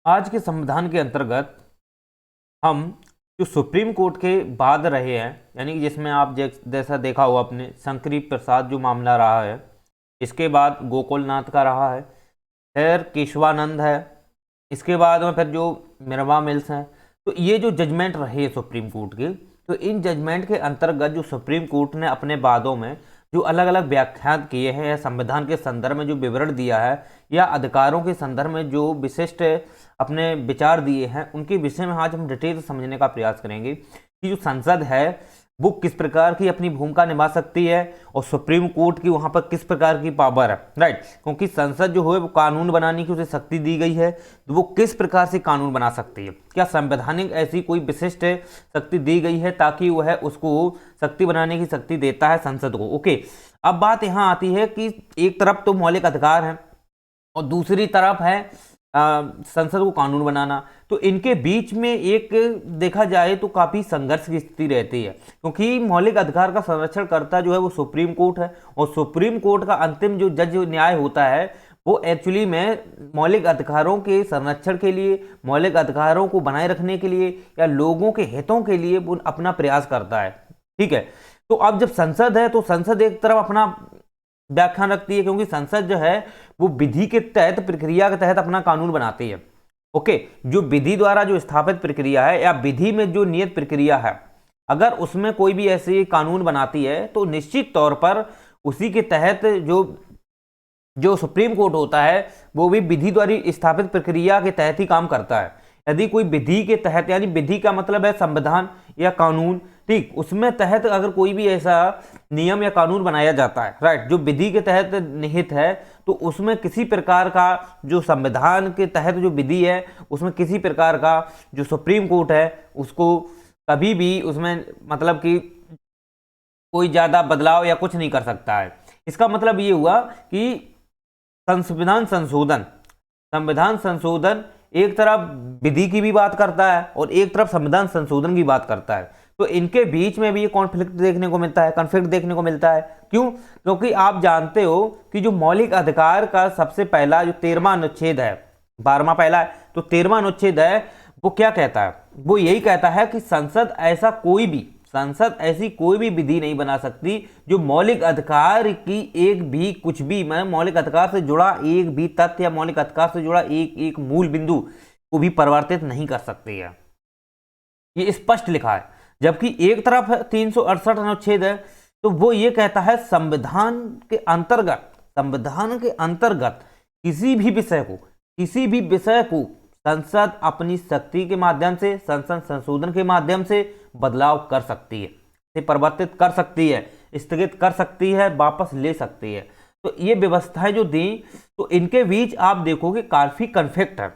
आज के संविधान के अंतर्गत हम जो सुप्रीम कोर्ट के बाद रहे हैं, यानी कि जिसमें आप जैसा देखा हुआ आपने शंकरी प्रसाद जो मामला रहा है, इसके बाद गोकुलनाथ का रहा है, फिर केशवानंद है, इसके बाद में फिर जो मिर्वा मिल्स हैं। तो ये जो जजमेंट रहे सुप्रीम कोर्ट के, तो इन जजमेंट के अंतर्गत जो सुप्रीम कोर्ट ने अपने वादों में जो अलग अलग व्याख्यान किए हैं या संविधान के संदर्भ में जो विवरण दिया है या अधिकारों के संदर्भ में जो विशिष्ट अपने विचार दिए हैं, उनके विषय में आज हम डिटेल से समझने का प्रयास करेंगे कि जो संसद है वो किस प्रकार की अपनी भूमिका निभा सकती है और सुप्रीम कोर्ट की वहां पर किस प्रकार की पावर है। राइट, क्योंकि संसद जो है वो कानून बनाने की उसे शक्ति दी गई है, तो वो किस प्रकार से कानून बना सकती है, क्या संवैधानिक ऐसी कोई विशिष्ट शक्ति दी गई है ताकि वह उसको शक्ति बनाने की शक्ति देता है संसद को। ओके, अब बात यहां आती है कि एक तरफ तो मौलिक अधिकार है और दूसरी तरफ है संसद को कानून बनाना। तो इनके बीच में एक देखा जाए तो काफी संघर्ष की स्थिति रहती है, क्योंकि मौलिक अधिकार का संरक्षण करता जो है वो सुप्रीम कोर्ट है और सुप्रीम कोर्ट का अंतिम जो जज न्याय होता है वो एक्चुअली में मौलिक अधिकारों के संरक्षण के लिए, मौलिक अधिकारों को बनाए रखने के लिए या लोगों के हितों के लिए वो अपना प्रयास करता है। ठीक है, तो अब जब संसद है तो संसद एक तरफ अपना व्याख्यान रखती है, क्योंकि संसद जो है वो विधि के तहत, प्रक्रिया के तहत अपना कानून बनाती है। ओके, जो विधि द्वारा जो स्थापित प्रक्रिया है या विधि में जो नियत प्रक्रिया है, अगर उसमें कोई भी ऐसे कानून बनाती है तो निश्चित तौर पर उसी के तहत जो सुप्रीम कोर्ट होता है वो भी विधि द्वारा स्थापित प्रक्रिया के तहत ही काम करता है। यदि कोई विधि के तहत, यानी विधि का मतलब है संविधान या कानून, ठीक, उसमें तहत अगर कोई भी ऐसा नियम या कानून बनाया जाता है, राइट, जो विधि के तहत निहित है, तो उसमें किसी प्रकार का जो संविधान के तहत जो विधि है उसमें किसी प्रकार का जो सुप्रीम कोर्ट है उसको कभी भी उसमें मतलब कि कोई ज्यादा बदलाव या कुछ नहीं कर सकता है। इसका मतलब ये हुआ कि संविधान संशोधन एक तरफ विधि की भी बात करता है और एक तरफ संविधान संशोधन की बात करता है। तो इनके बीच में भी ये कॉन्फ्लिक्ट देखने को मिलता है, कॉन्फ्लिक्ट देखने को मिलता है। क्यों? क्योंकि आप जानते हो कि जो मौलिक अधिकार का सबसे पहला जो 13वां अनुच्छेद है, 12वां पहला है, तो 13वां अनुच्छेद है वो क्या कहता है? वो यही कहता है कि संसद ऐसी कोई भी विधि नहीं बना सकती जो मौलिक अधिकार की एक भी कुछ भी, मतलब मौलिक अधिकार से जुड़ा एक भी तथ्य या मौलिक अधिकार से जुड़ा एक एक मूल बिंदु को भी परिवर्तित नहीं कर सकती है। ये स्पष्ट लिखा है। जबकि एक तरफ 368 अनुच्छेद है तो वो ये कहता है संविधान के अंतर्गत किसी भी विषय को संसद अपनी शक्ति के माध्यम से, संसद संशोधन के माध्यम से बदलाव कर सकती है, से परिवर्तित कर सकती है, स्थगित कर सकती है, वापस ले सकती है। तो ये व्यवस्थाएं जो दी, तो इनके बीच आप देखोगे काफी कन्फ्लिक्ट है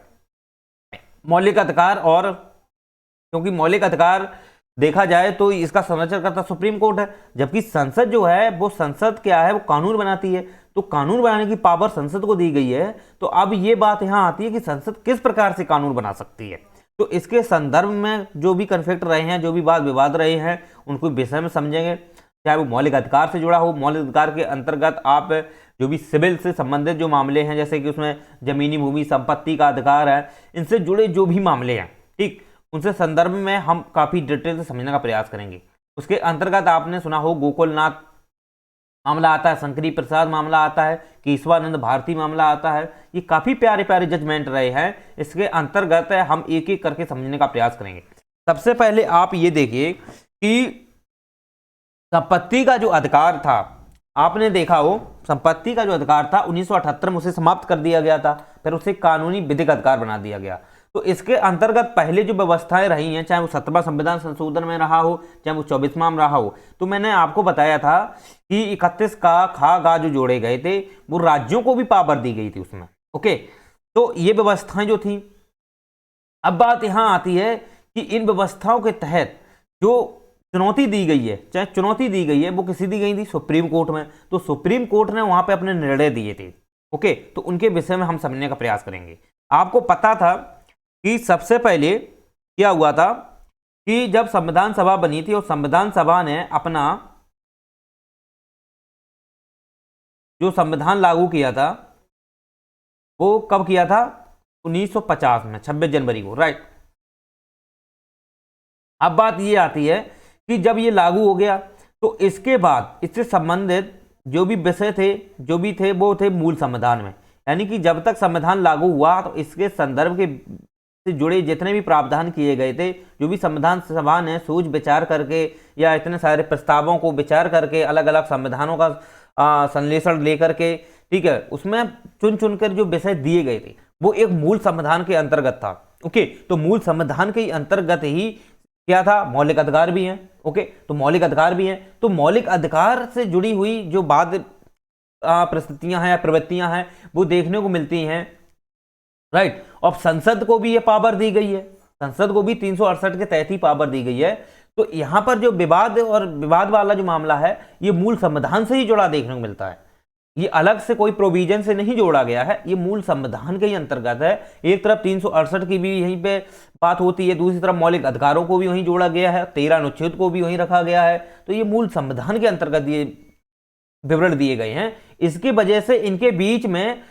मौलिक अधिकार और, क्योंकि मौलिक अधिकार देखा जाए तो इसका संरक्षण करता सुप्रीम कोर्ट है, जबकि संसद जो है वो संसद क्या है, वो कानून बनाती है। तो कानून बनाने की पावर संसद को दी गई है। तो अब ये बात यहां आती है कि संसद किस प्रकार से कानून बना सकती है। तो इसके संदर्भ में जो भी कन्फ्लिक्ट रहे हैं, जो भी वाद विवाद रहे हैं, उनको विषय में समझेंगे, चाहे वो मौलिक अधिकार से जुड़ा हो। मौलिक अधिकार के अंतर्गत आप जो भी सिविल से संबंधित जो मामले हैं, जैसे कि उसमें जमीनी भूमि संपत्ति का अधिकार है, इनसे जुड़े जो भी मामले हैं, ठीक, उनसे संदर्भ में हम काफी डिटेल से समझने का प्रयास करेंगे। उसके अंतर्गत आपने सुना हो गोकुलनाथ मामला आता है, शंकरी प्रसाद मामला आता है, केशवानंद भारती मामला आता है। ये काफी प्यारे प्यारे जजमेंट रहे हैं। इसके अंतर्गत हम एक एक करके समझने का प्रयास करेंगे। सबसे पहले आप ये देखिए कि संपत्ति का जो अधिकार था, आपने देखा हो संपत्ति का जो अधिकार था 1978 में उसे समाप्त कर दिया गया था, फिर उसे कानूनी विधिक अधिकार बना दिया गया। तो इसके अंतर्गत पहले जो व्यवस्थाएं रही हैं, चाहे वो 7वां संविधान संशोधन में रहा हो, चाहे वो 24वां में रहा हो, तो मैंने आपको बताया था कि 31 का खा गा जो जोड़े गए थे वो राज्यों को भी पावर दी गई थी उसमें। ओके, तो ये व्यवस्थाएं जो थी, अब बात यहां आती है कि इन व्यवस्थाओं के तहत जो चुनौती दी गई है, चाहे चुनौती दी गई है वो किसी दी गई थी सुप्रीम कोर्ट में। तो सुप्रीम कोर्ट ने वहां पे अपने निर्णय दिए थे। ओके, तो उनके विषय में हम समझने का प्रयास करेंगे। आपको पता था कि सबसे पहले क्या हुआ था कि जब संविधान सभा बनी थी और संविधान सभा ने अपना जो संविधान लागू किया था वो कब किया था? 1950 में 26 जनवरी को, राइट। अब बात ये आती है कि जब ये लागू हो गया तो इसके बाद इससे संबंधित जो भी विषय थे, जो भी थे, वो थे मूल संविधान में। यानी कि जब तक संविधान लागू हुआ तो इसके संदर्भ के से जुड़े जितने भी प्रावधान किए गए थे, जो भी संविधान सभा ने सोच विचार करके या इतने सारे प्रस्तावों को विचार करके अलग अलग संविधानों का संश्लेषण लेकर के, ठीक है, उसमें चुन चुनकर जो विषय दिए गए थे वो एक मूल संविधान के अंतर्गत था। ओके, तो मूल संविधान के अंतर्गत ही क्या था, मौलिक अधिकार भी हैं। ओके, तो मौलिक अधिकार भी हैं, तो मौलिक अधिकार से जुड़ी हुई जो बाद परिस्थितियां हैं, प्रवृत्तियां हैं, वो देखने को मिलती हैं, राइट। और संसद को भी ये पावर दी गई है, संसद को भी 368 के तहत ही पावर दी गई है। तो यहां पर जो विवाद और विवाद वाला जो मामला है ये मूल संविधान से ही जुड़ा देखने को मिलता है। ये अलग से कोई प्रोविजन से नहीं जोड़ा गया है, ये मूल संविधान के ही अंतर्गत है। एक तरफ 368 की भी यहीं पे बात होती है, दूसरी तरफ मौलिक अधिकारों को भी वहीं जोड़ा गया है, 13 अनुच्छेद को भी वहीं रखा गया है। तो ये मूल संविधान के अंतर्गत ये विवरण दिए गए हैं। इसकी वजह से इनके बीच में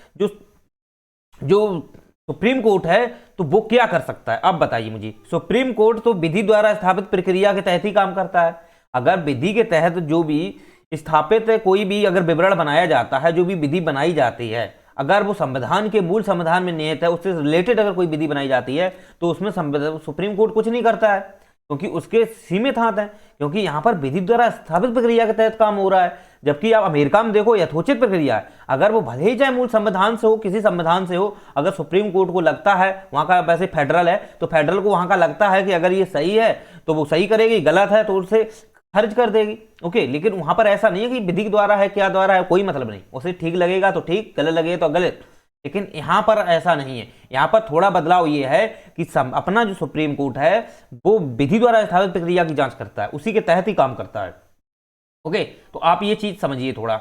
जो सुप्रीम कोर्ट है तो वो क्या कर सकता है, अब बताइए मुझे। सुप्रीम कोर्ट तो विधि द्वारा स्थापित प्रक्रिया के तहत ही काम करता है। अगर विधि के तहत जो भी स्थापित कोई भी अगर विवरण बनाया जाता है, जो भी विधि बनाई जाती है, अगर वो संविधान के मूल संविधान में निहित है, उससे रिलेटेड अगर कोई विधि बनाई जाती है तो उसमें सुप्रीम कोर्ट कुछ नहीं करता है, क्योंकि उसके सीमित हाथ हैं, क्योंकि यहां पर विधि द्वारा स्थापित प्रक्रिया के तहत काम हो रहा है। जबकि आप अमेरिका में देखो यथोचित प्रक्रिया है, अगर वो भले ही चाहे मूल संविधान से हो, किसी संविधान से हो, अगर सुप्रीम कोर्ट को लगता है, वहां का वैसे फेडरल है तो फेडरल को वहां का लगता है कि अगर ये सही है तो वो सही करेगी, गलत है तो उसे खर्च कर देगी। ओके, लेकिन वहां पर ऐसा नहीं है कि विधि द्वारा है, क्या द्वारा है, कोई मतलब नहीं, उसे ठीक लगेगा तो ठीक, गलत लगेगा तो गलत। लेकिन यहां पर ऐसा नहीं है, यहां पर थोड़ा बदलाव ये है कि अपना जो सुप्रीम कोर्ट है वो विधि द्वारा स्थापित प्रक्रिया की जांच करता है, उसी के तहत ही काम करता है। ओके, तो आप ये चीज समझिए थोड़ा।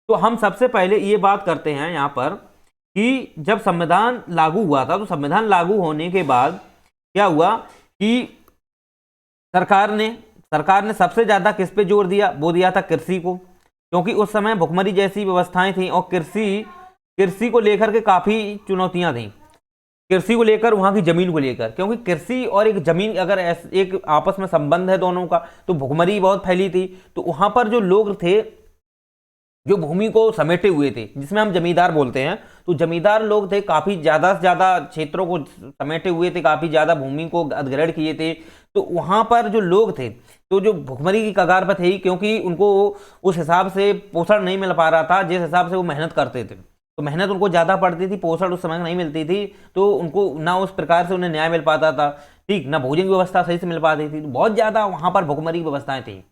तो हम सबसे पहले ये बात करते हैं यहां पर कि जब संविधान लागू हुआ था तो संविधान लागू होने के बाद क्या हुआ कि सरकार ने सबसे ज्यादा किस पे जोर दिया, वो दिया था कृषि को, क्योंकि उस समय भुखमरी जैसी व्यवस्थाएं थी और कृषि को लेकर के काफी चुनौतियां थी, कृषि को लेकर, वहां की जमीन को लेकर, क्योंकि कृषि और एक जमीन अगर एक आपस में संबंध है दोनों का, तो भुखमरी बहुत फैली थी। तो वहां पर जो लोग थे जो भूमि को समेटे हुए थे, जिसमें हम जमींदार बोलते हैं, तो जमींदार लोग थे, काफी ज्यादा से ज्यादा क्षेत्रों को समेटे हुए थे, काफी ज्यादा भूमि को अधिग्रहण किए थे। तो वहां पर जो लोग थे तो जो भुखमरी की कगार पर थे, क्योंकि उनको उस हिसाब से पोषण नहीं मिल पा रहा था जिस हिसाब से वो मेहनत करते थे, तो मेहनत उनको ज्यादा पड़ती थी, पोषण उस समय नहीं मिलती थी, तो उनको ना उस प्रकार से उन्हें न्याय मिल पाता था, ठीक, ना भोजन की व्यवस्था सही से मिल पाती थी, तो बहुत ज्यादा वहां पर भुखमरी की व्यवस्थाएं थी,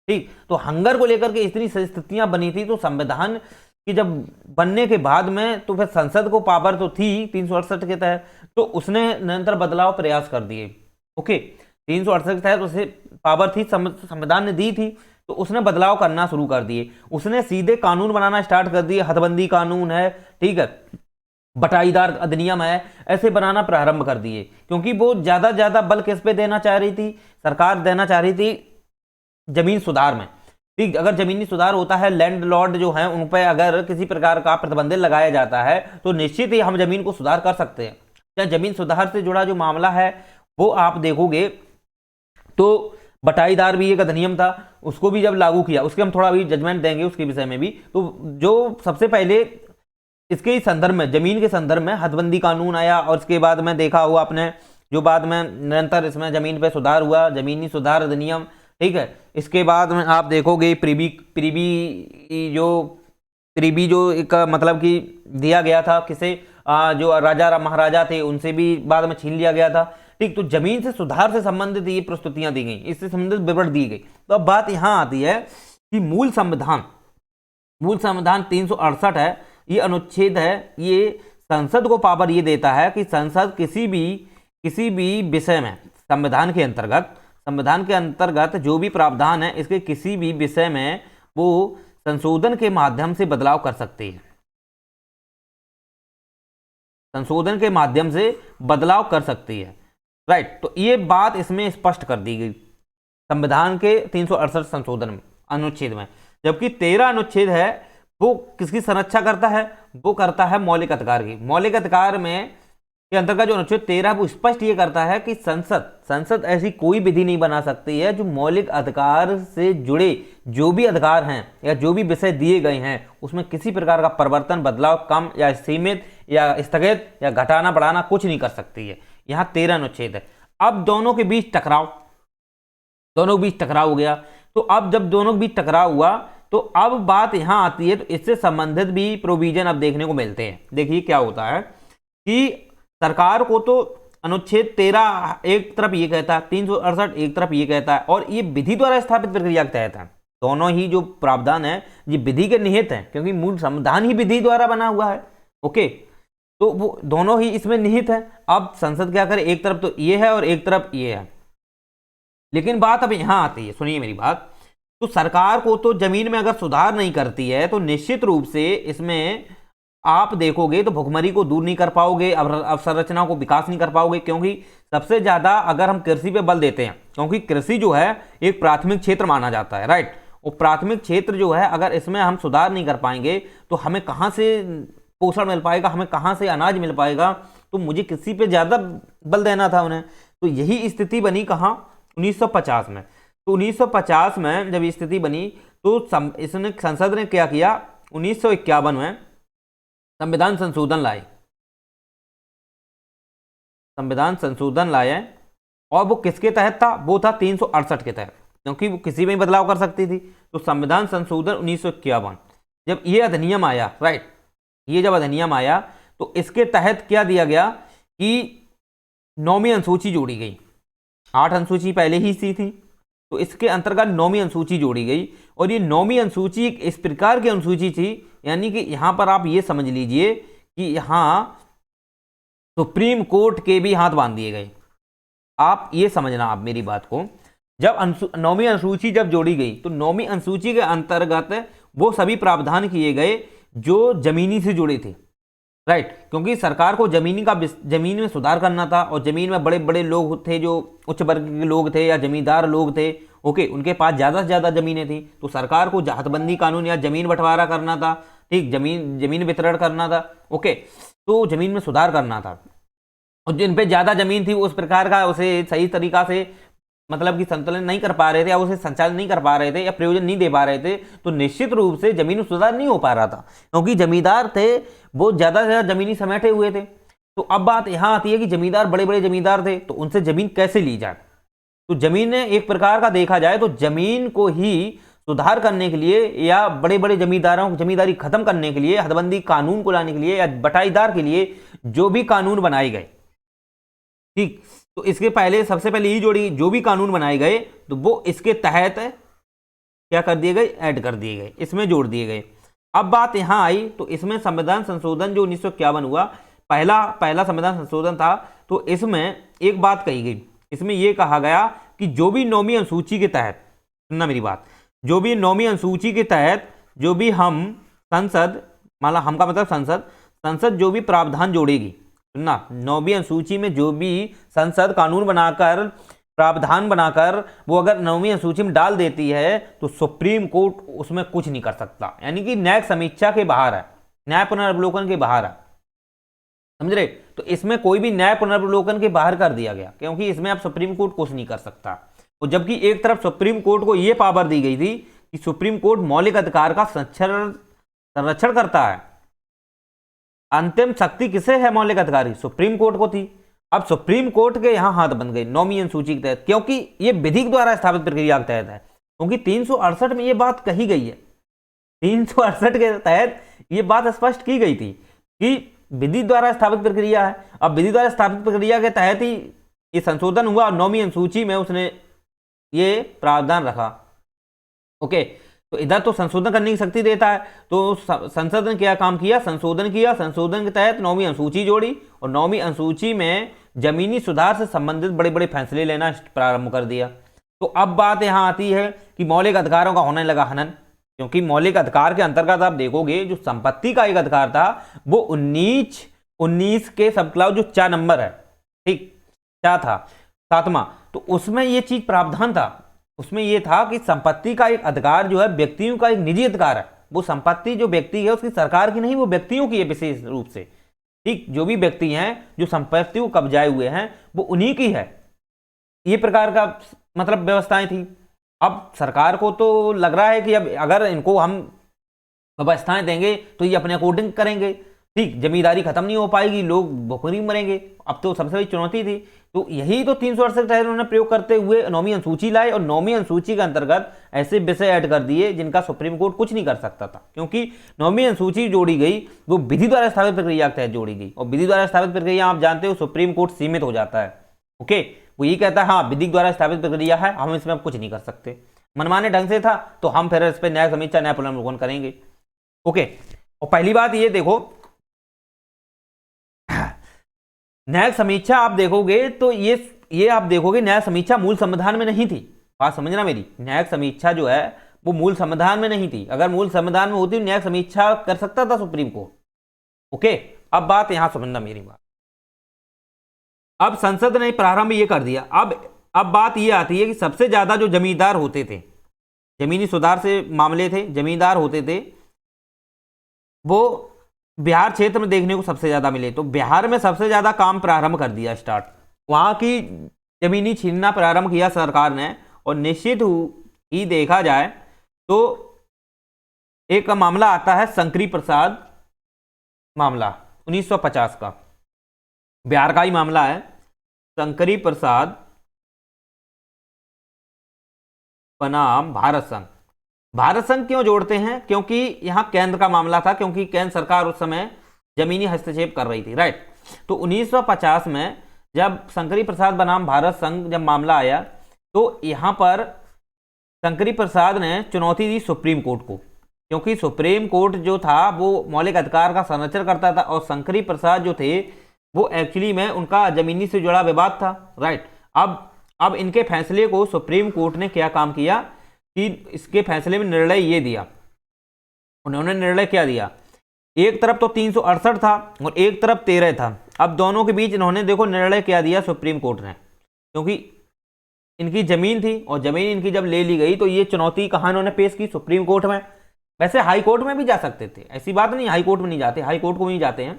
ठीक। तो हंगर को लेकर के इतनी स्थितियां बनी थी। तो संविधान की जब बनने के बाद में तो फिर संसद को पावर तो थी 368 के तहत, तो उसने निरंतर बदलाव प्रयास कर दिए। ओके, 368 के तहत उसे पावर थी, संविधान ने दी थी, तो उसने बदलाव करना शुरू कर दिए। उसने सीधे कानून बनाना स्टार्ट कर दिए, हदबंदी कानून है, ठीक है, बटाईदार अधिनियम है, ऐसे बनाना प्रारंभ कर दिए, क्योंकि वो ज्यादा बल किस पे देना चाह रही थी, सरकार देना चाह रही थी जमीन सुधार में, ठीक। अगर जमीनी सुधार होता है, लैंड लॉर्ड जो है उन पर अगर किसी प्रकार का प्रतिबंध लगाया जाता है तो निश्चित ही हम जमीन को सुधार कर सकते हैं। क्या जमीन सुधार से जुड़ा जो मामला है वो आप देखोगे तो बटाईदार भी एक अधिनियम था, उसको भी जब लागू किया, उसके हम थोड़ा अभी जजमेंट देंगे उसके विषय में भी। तो जो सबसे पहले इसके ही संदर्भ में, जमीन के संदर्भ में हदबंदी कानून आया, और इसके बाद में देखा हुआ आपने जो बाद में निरंतर इसमें जमीन पे सुधार हुआ, जमीनी सुधार अधिनियम, ठीक है। इसके बाद में आप देखोगे प्रीबी जो एक मतलब कि दिया गया था किसे, जो राजा महाराजा थे उनसे भी बाद में छीन लिया गया था, ठीक। तो जमीन से सुधार से संबंधित ये प्रस्तुतियां दी गई, इससे संबंधित विवरण दी गई। तो अब बात यहां आती है कि मूल संविधान 368 है, ये अनुच्छेद है, ये संसद को पावर ये देता है कि संसद किसी भी विषय में संविधान के अंतर्गत जो भी प्रावधान है इसके किसी भी विषय में वो संशोधन के माध्यम से बदलाव कर सकती है, संशोधन के माध्यम से बदलाव कर सकती है, राइट। तो ये बात इसमें स्पष्ट कर दी गई संविधान के 368 संशोधन में, अनुच्छेद में। जबकि 13 अनुच्छेद है वो किसकी संरक्षा करता है, वो करता है मौलिक अधिकार की। मौलिक अधिकार में के अंतर्गत जो अनुच्छेद 13 वो स्पष्ट ये करता है कि संसद ऐसी कोई विधि नहीं बना सकती है जो मौलिक अधिकार से जुड़े जो भी अधिकार हैं या जो भी विषय दिए गए हैं उसमें किसी प्रकार का परिवर्तन, बदलाव, कम या सीमित या स्थगित या घटाना बढ़ाना कुछ नहीं कर सकती है। यहाँ 13 अनुच्छेद है। अब दोनों के बीच टकराव हो गया। तो अब जब दोनों के बीच टकराव हुआ तो अब बात यहां आती है, तो इससे संबंधित भी प्रोविजन अब देखने को मिलते हैं। देखिए क्या होता है कि सरकार को तो अनुच्छेद 13 एक तरफ ये कहता है, 368 एक तरफ ये कहता है, और ये विधि द्वारा स्थापित प्रक्रिया के तहत है। दोनों ही जो प्रावधान है ये विधि के निहित है, क्योंकि मूल संविधान ही विधि द्वारा बना हुआ है। ओके, तो वो दोनों ही इसमें निहित है। अब संसद क्या करे, एक तरफ तो ये है और एक तरफ ये है। लेकिन बात अब यहां आती है, सुनिए मेरी बात। तो सरकार को तो जमीन में अगर सुधार नहीं करती है तो निश्चित रूप से इसमें आप देखोगे तो भुखमरी को दूर नहीं कर पाओगे, अवसंरचना को विकास नहीं कर पाओगे, क्योंकि सबसे ज्यादा अगर हम कृषि पे बल देते हैं, क्योंकि कृषि जो है एक प्राथमिक क्षेत्र माना जाता है, राइट। वो प्राथमिक क्षेत्र जो है अगर इसमें हम सुधार नहीं कर पाएंगे तो हमें कहां से पोषण मिल पाएगा, हमें कहां से अनाज मिल पाएगा। तो मुझे कृषि पे ज्यादा बल देना था उन्हें। तो यही स्थिति बनी कहां, 1950 में। तो 1950 में जब स्थिति बनी तो इसने संसद ने क्या किया, 1951 में संविधान संशोधन लाए। और वो किसके तहत था, वो था 368 के तहत, क्योंकि वो किसी में बदलाव कर सकती थी। तो संविधान संशोधन 1951 जब ये अधिनियम आया, राइट, ये जब अधिनियम आया तो इसके तहत क्या दिया गया कि 9वीं अनुसूची जोड़ी गई। 8 अनुसूची पहले ही सी थी, तो इसके अंतर्गत 9वीं अनुसूची जोड़ी गई। और ये 9वीं अनुसूची एक इस प्रकार की अनुसूची थी, यानी कि यहां पर आप ये समझ लीजिए कि यहां सुप्रीम कोर्ट के भी हाथ बांध दिए गए। आप ये समझना, आप मेरी बात को, जब 9वीं अनुसूची जब जोड़ी गई तो 9वीं अनुसूची के अंतर्गत वो सभी प्रावधान किए गए जो जमीनी से जुड़े थे, राइट। क्योंकि सरकार को जमीन में सुधार करना था, और जमीन में बड़े बड़े लोग थे जो उच्च वर्ग के लोग थे या जमींदार लोग थे, ओके, उनके पास ज्यादा से ज्यादा जमीनें थी। तो सरकार को हदबंदी कानून या जमीन बंटवारा करना था, ठीक, जमीन वितरण करना था, ओके। तो जमीन में सुधार करना था, और जिन पे ज्यादा जमीन थी उस प्रकार का उसे सही तरीका से मतलब कि संतुलन नहीं कर पा रहे थे, या उसे संचालन नहीं कर पा रहे थे, या प्रयोजन नहीं दे पा रहे थे, तो निश्चित रूप से जमीन में सुधार नहीं हो पा रहा था, क्योंकि जमींदार थे वो ज्यादा से ज्यादा जमीनी समेटे हुए थे। तो अब बात यहां आती है कि जमींदार बड़े बड़े जमींदार थे, तो उनसे जमीन कैसे ली जाए। तो जमीन ने एक प्रकार का देखा जाए तो जमीन को ही सुधार करने के लिए या बड़े बड़े जमींदारों की जमींदारी खत्म करने के लिए, हदबंदी कानून को लाने के लिए या बटाईदार के लिए जो भी कानून बनाए गए, ठीक, तो इसके पहले सबसे पहले ये जोड़ी जो भी कानून बनाए गए तो वो इसके तहत क्या कर दिए गए, ऐड कर दिए गए, इसमें जोड़ दिए गए। अब बात यहां आई तो इसमें संविधान संशोधन जो 1951 हुआ, पहला संविधान संशोधन था, तो इसमें एक बात कही गई, इसमें यह कहा गया कि जो भी 9वीं अनुसूची के तहत, सुनना मेरी बात, जो भी 9वीं अनुसूची के तहत जो भी हम संसद, मतलब हम का मतलब संसद जो भी प्रावधान जोड़ेगी, सुनना, 9वीं अनुसूची में जो भी संसद कानून बनाकर प्रावधान बनाकर वो अगर 9वीं अनुसूची में डाल देती है तो सुप्रीम कोर्ट उसमें कुछ नहीं कर सकता, यानी कि न्यायिक समीक्षा के बाहर है, न्याय पुनर्वलोकन के बाहर है, समझ रहे। तो इसमें कोई भी न्याय पुनर्वलोकन के बाहर कर दिया गया, क्योंकि इसमें अब सुप्रीम कोर्ट कुछ नहीं कर सकता। और जबकि एक तरफ सुप्रीम कोर्ट को यह पावर दी गई थी कि सुप्रीम कोर्ट मौलिक अधिकार का संरक्षण करता है। अंतिम शक्ति किसे है मौलिक अधिकार की, सुप्रीम कोर्ट को थी। अब सुप्रीम कोर्ट के यहां हाथ बन गए 9वीं अनुसूची के तहत, क्योंकि ये विधि द्वारा स्थापित प्रक्रिया के तहत है, क्योंकि 368 में ये बात कही गई है, 368 के तहत ये बात स्पष्ट की गई थी कि विधि द्वारा स्थापित प्रक्रिया है। अब विधि द्वारा स्थापित प्रक्रिया के तहत ही ये संशोधन हुआ और 9वीं अनुसूची में उसने ये प्रावधान रखा, ओके। तो इधर तो संशोधन करने की शक्ति देता है, तो संसद ने क्या काम किया, संशोधन किया, संशोधन के तहत 9वीं अनुसूची जोड़ी, और 9वीं अनुसूची में जमीनी सुधार से संबंधित बड़े बड़े फैसले लेना प्रारंभ कर दिया। तो अब बात यहां आती है कि मौलिक अधिकारों का होने लगा हनन, क्योंकि मौलिक अधिकार के अंतर्गत आप देखोगे जो संपत्ति का एक अधिकार था वो 19 के सब क्लाउज जो 4 नंबर है, ठीक, क्या था 7वां, तो उसमें ये चीज प्रावधान था, उसमें यह था कि संपत्ति का एक अधिकार जो है व्यक्तियों का एक निजी अधिकार है, वो संपत्ति जो व्यक्ति है उसकी सरकार की नहीं, वो व्यक्तियों की है विशेष रूप से। ठीक, जो भी व्यक्ति हैं जो संपत्ति को कब्जाए हुए हैं वो उन्हीं की है। ये प्रकार का मतलब व्यवस्थाएं थी। अब सरकार को तो लग रहा है कि अब अगर इनको हम व्यवस्थाएं देंगे तो ये अपने अकॉर्डिंग करेंगे, ठीक, जमींदारी खत्म नहीं हो पाएगी, लोग भूखमरी मरेंगे। अब तो सबसे बड़ी चुनौती थी, तो यही तो 368 उन्होंने प्रयोग करते हुए 9वीं अनुसूची लाए, और 9वीं अनुसूची के अंतर्गत ऐसे विषय ऐड कर दिए जिनका सुप्रीम कोर्ट कुछ नहीं कर सकता था, क्योंकि 9वीं अनुसूची जोड़ी गई वो विधि द्वारा स्थापित प्रक्रिया के तहत जोड़ी गई, और विधि द्वारा स्थापित प्रक्रिया आप जानते हो सुप्रीम कोर्ट सीमित हो जाता है। ओके, वो ये कहता है हाँ विधि द्वारा स्थापित प्रक्रिया है, हम इसमें कुछ नहीं कर सकते। मनमाने ढंग से था तो हम फिर इस पर न्याय समीक्षा न्याय पुनर्विलोकन करेंगे। ओके, और पहली बात ये देखो, न्यायिक समीक्षा आप देखोगे तो ये आप देखोगे न्यायिक समीक्षा मूल संविधान में नहीं थी। बात समझना मेरी, न्यायिक समीक्षा जो है वो मूल संविधान में नहीं थी। अगर मूल संविधान में होती तो न्यायिक समीक्षा कर सकता था सुप्रीम कोर्ट। ओके, अब बात यहां समझना मेरी बात। अब संसद ने प्रारंभ ये कर दिया। अब बात ये आती है कि सबसे ज्यादा जो जमींदार होते थे, जमीनी सुधार से मामले थे, जमींदार होते थे, वो बिहार क्षेत्र में देखने को सबसे ज्यादा मिले। तो बिहार में सबसे ज्यादा काम प्रारंभ कर दिया स्टार्ट, वहां की जमीनी छीनना प्रारंभ किया सरकार ने। और निश्चित ही देखा जाए तो एक मामला आता है शंकरी प्रसाद मामला 1950 का, बिहार का ही मामला है। शंकरी प्रसाद बनाम भारत संघ। भारत संघ क्यों जोड़ते हैं? क्योंकि यहां केंद्र का मामला था, क्योंकि केंद्र सरकार उस समय जमीनी हस्तक्षेप कर रही थी, राइट। तो 1950 में जब शंकरी प्रसाद बनाम भारत संघ जब मामला आया तो यहां पर शंकरी प्रसाद ने चुनौती दी सुप्रीम कोर्ट को, क्योंकि सुप्रीम कोर्ट जो था वो मौलिक अधिकार का संरक्षण करता था, और शंकरी प्रसाद जो थे वो एक्चुअली में उनका जमीनी से जुड़ा विवाद था, राइट। अब इनके फैसले को सुप्रीम कोर्ट ने क्या काम किया कि इसके फैसले में निर्णय ये दिया, उन्होंने निर्णय क्या दिया, एक तरफ तो 368 था और एक तरफ 13 था। अब दोनों के बीच इन्होंने देखो निर्णय क्या दिया सुप्रीम कोर्ट ने, क्योंकि इनकी जमीन थी और जमीन इनकी जब ले ली गई तो ये चुनौती कहाँ इन्होंने पेश की, सुप्रीम कोर्ट में। वैसे हाई कोर्ट में भी जा सकते थे, ऐसी बात नहीं हाई कोर्ट में नहीं जाते, हाई कोर्ट को नहीं जाते हैं।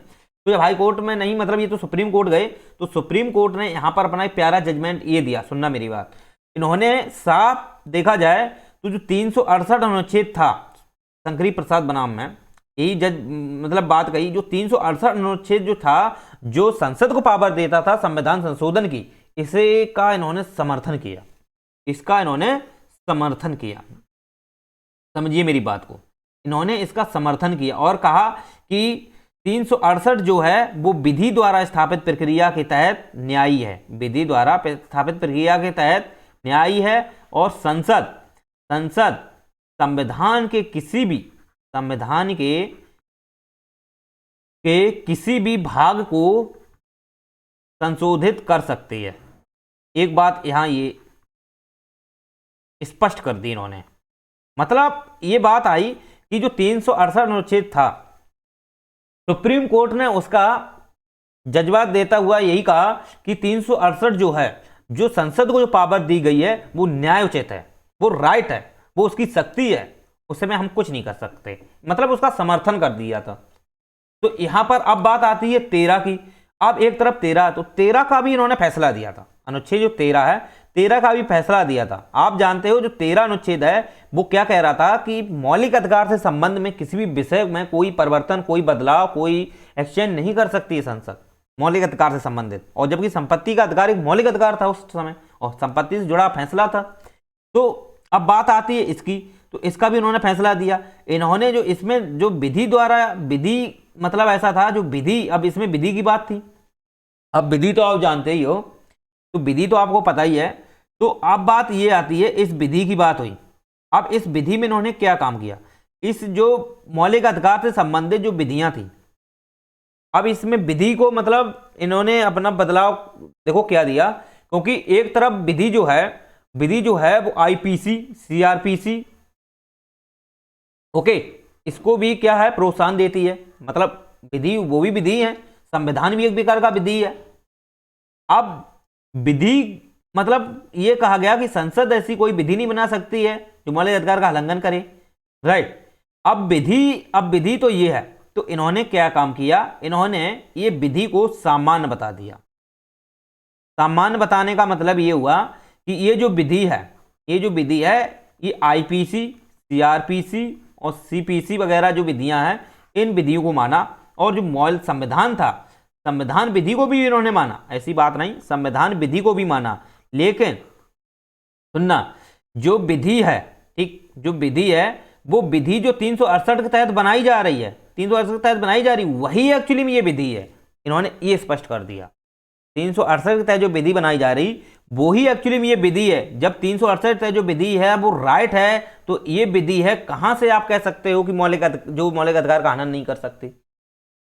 तो जब हाई कोर्ट में नहीं, मतलब ये तो सुप्रीम कोर्ट गए, तो सुप्रीम कोर्ट ने यहाँ पर अपना एक प्यारा जजमेंट ये दिया, सुनना मेरी बात। इन्होंने साफ देखा जाए तो जो 368 अनुच्छेद था शंकरी प्रसाद बनाम में, यही जज मतलब बात कही, जो 368 अनुच्छेद जो था, जो संसद को पावर देता था संविधान संशोधन की, इसे का इन्होंने समर्थन किया, इसका इन्होंने समर्थन किया। समझिए मेरी बात को, इन्होंने इसका समर्थन किया और कहा कि 368 जो है वो विधि द्वारा स्थापित प्रक्रिया के तहत न्यायी है, विधि द्वारा स्थापित प्रक्रिया के तहत न्यायी है, और संसद संविधान के किसी भी किसी भी भाग को संशोधित कर सकती है। एक बात यहां ये स्पष्ट कर दी इन्होंने, मतलब ये बात आई कि जो 368 अनुच्छेद था, सुप्रीम कोर्ट ने उसका जज्बात देता हुआ यही कहा कि 368 जो है, जो संसद को जो पावर दी गई है वो न्यायोचित है, वो राइट है, वो उसकी शक्ति है, उसमें हम कुछ नहीं कर सकते, मतलब उसका समर्थन कर दिया था। तो यहां पर अब बात आती है 13 की। अब एक तरफ 13, तो 13 का भी इन्होंने फैसला दिया था, अनुच्छेद जो 13 है, 13 का भी फैसला दिया था। आप जानते हो जो 13 अनुच्छेद है वो क्या कह रहा था कि मौलिक अधिकार से संबंध में किसी भी विषय में कोई परिवर्तन, कोई बदलाव, कोई एक्सचेंज नहीं कर सकती है संसद, मौलिक अधिकार से संबंधित। और जबकि संपत्ति का अधिकार एक मौलिक अधिकार था उस समय, और संपत्ति से जुड़ा फैसला था। तो अब बात आती है इसकी, तो इसका भी उन्होंने फैसला दिया। इन्होंने जो इसमें जो विधि द्वारा, विधि मतलब ऐसा था जो विधि, अब इसमें विधि की बात थी। अब विधि तो आप जानते ही हो, तो विधि तो आपको पता ही है। तो अब बात ये आती है, इस विधि की बात हुई। अब इस विधि में इन्होंने क्या काम किया, इस जो मौलिक अधिकार से संबंधित जो विधियां थी, अब इसमें विधि को मतलब इन्होंने अपना बदलाव देखो क्या दिया, क्योंकि एक तरफ विधि जो है वो आईपीसी, सीआरपीसी, ओके, इसको भी क्या है प्रोत्साहन देती है, मतलब विधि वो भी विधि है, संविधान भी एक प्रकार का विधि है। अब विधि मतलब ये कहा गया कि संसद ऐसी कोई विधि नहीं बना सकती है जो मौलिक अधिकार का उल्लंघन करे, राइट। अब विधि तो ये है, तो तो इन्होंने क्या काम किया, इन्होंने ये विधि को सामान्य बता दिया। सामान्य बताने का मतलब ये हुआ कि ये जो विधि है, ये आईपीसी, सीआरपीसी और सीपीसी वगैरह जो विधियां हैं, इन विधियों को माना। और जो मौलिक संविधान था, संविधान विधि को भी इन्होंने माना, ऐसी बात नहीं, संविधान विधि को भी माना। लेकिन सुनना, जो विधि है, ठीक, जो विधि है वो विधि जो 368 के तहत बनाई जा रही है, 368 के तहत बनाई जा रही, वही एक्चुअली में ये विधि है। इन्होंने ये स्पष्ट कर दिया, 368 के तहत जो विधि बनाई जा रही वो ही एक्चुअली में ये विधि है। जब 368 के तहत जो विधि है वो राइट है, तो ये विधि है। कहां से आप कह सकते हो कि मौलिक अधिकार का हनन नहीं कर सकते?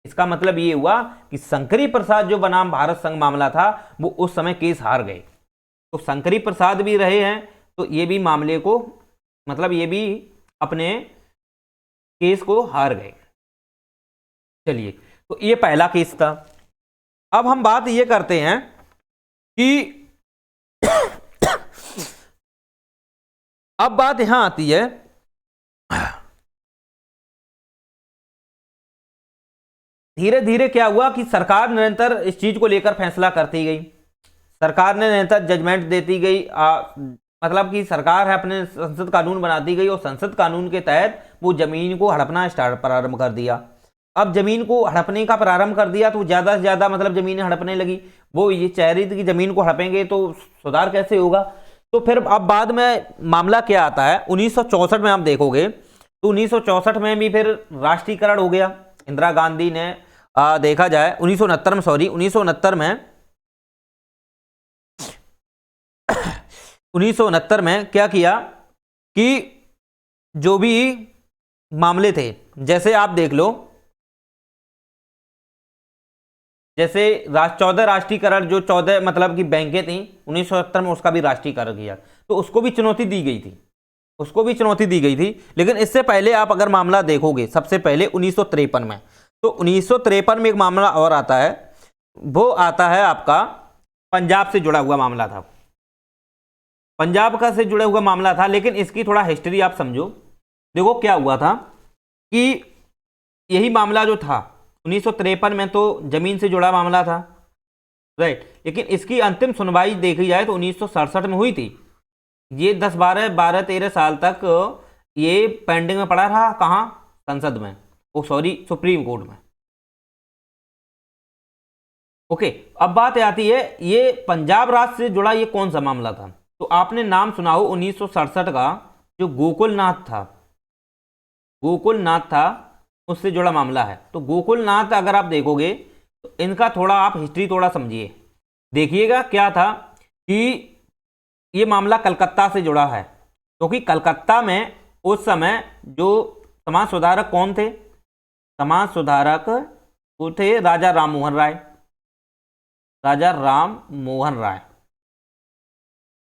इसका मतलब ये हुआ कि शंकरी प्रसाद जो बनाम भारत संघ मामला था, वो उस समय केस हार गए। तो शंकरी प्रसाद भी रहे हैं, तो ये भी मामले को, मतलब ये भी अपने केस को हार गए। चलिए, तो ये पहला केस था। अब हम बात ये करते हैं कि अब बात यहां आती है, धीरे धीरे क्या हुआ कि सरकार निरंतर इस चीज को लेकर फैसला करती गई, सरकार ने निरंतर जजमेंट देती गई। मतलब कि सरकार है अपने संसद कानून बनाती गई, और संसद कानून के तहत वो जमीन को हड़पना प्रारंभ कर दिया। अब जमीन को हड़पने का प्रारंभ कर दिया तो ज्यादा से ज्यादा मतलब जमीनें हड़पने लगी। वो ये चाह रही थी कि जमीन को हड़पेंगे तो सुधार कैसे होगा। तो फिर अब बाद में मामला क्या आता है, 1964 में आप देखोगे तो 1964 में भी फिर राष्ट्रीयकरण हो गया। इंदिरा गांधी ने देखा जाए 1969 में, सॉरी 1969 में 1969 में क्या किया कि जो भी मामले थे, जैसे आप देख लो, जैसे 14 राष्ट्रीयकरण, जो 14 मतलब कि बैंकें थी 1970 में, उसका भी राष्ट्रीयकरण किया, तो उसको भी चुनौती दी गई थी, उसको भी चुनौती दी गई थी। लेकिन इससे पहले आप अगर मामला देखोगे, सबसे पहले 1953 में, तो 1953 में एक मामला और आता है, वो आता है आपका पंजाब से जुड़ा हुआ मामला था, पंजाब का से जुड़ा हुआ मामला था। लेकिन इसकी थोड़ा हिस्ट्री आप समझो। देखो क्या हुआ था कि यही मामला जो था 1953 में, तो जमीन से जुड़ा मामला था, राइट। लेकिन इसकी अंतिम सुनवाई देखी जाए तो 1967 में हुई थी। ये 13 साल तक ये पेंडिंग में पड़ा रहा, कहाँ, संसद में, ओ सॉरी सुप्रीम कोर्ट में। ओके, अब बात आती है ये पंजाब राज्य से जुड़ा ये कौन सा मामला था। तो आपने नाम सुना हो 1967 का, जो गोकुलनाथ था, गोकुलनाथ था, उससे जुड़ा मामला है। तो गोकुलनाथ अगर आप देखोगे तो इनका थोड़ा आप हिस्ट्री थोड़ा समझिए, देखिएगा क्या था कि ये मामला कलकत्ता से जुड़ा है, क्योंकि कलकत्ता में उस समय जो समाज सुधारक कौन थे, समाज सुधारक वो थे राजा राम मोहन राय, राजा राम मोहन राय।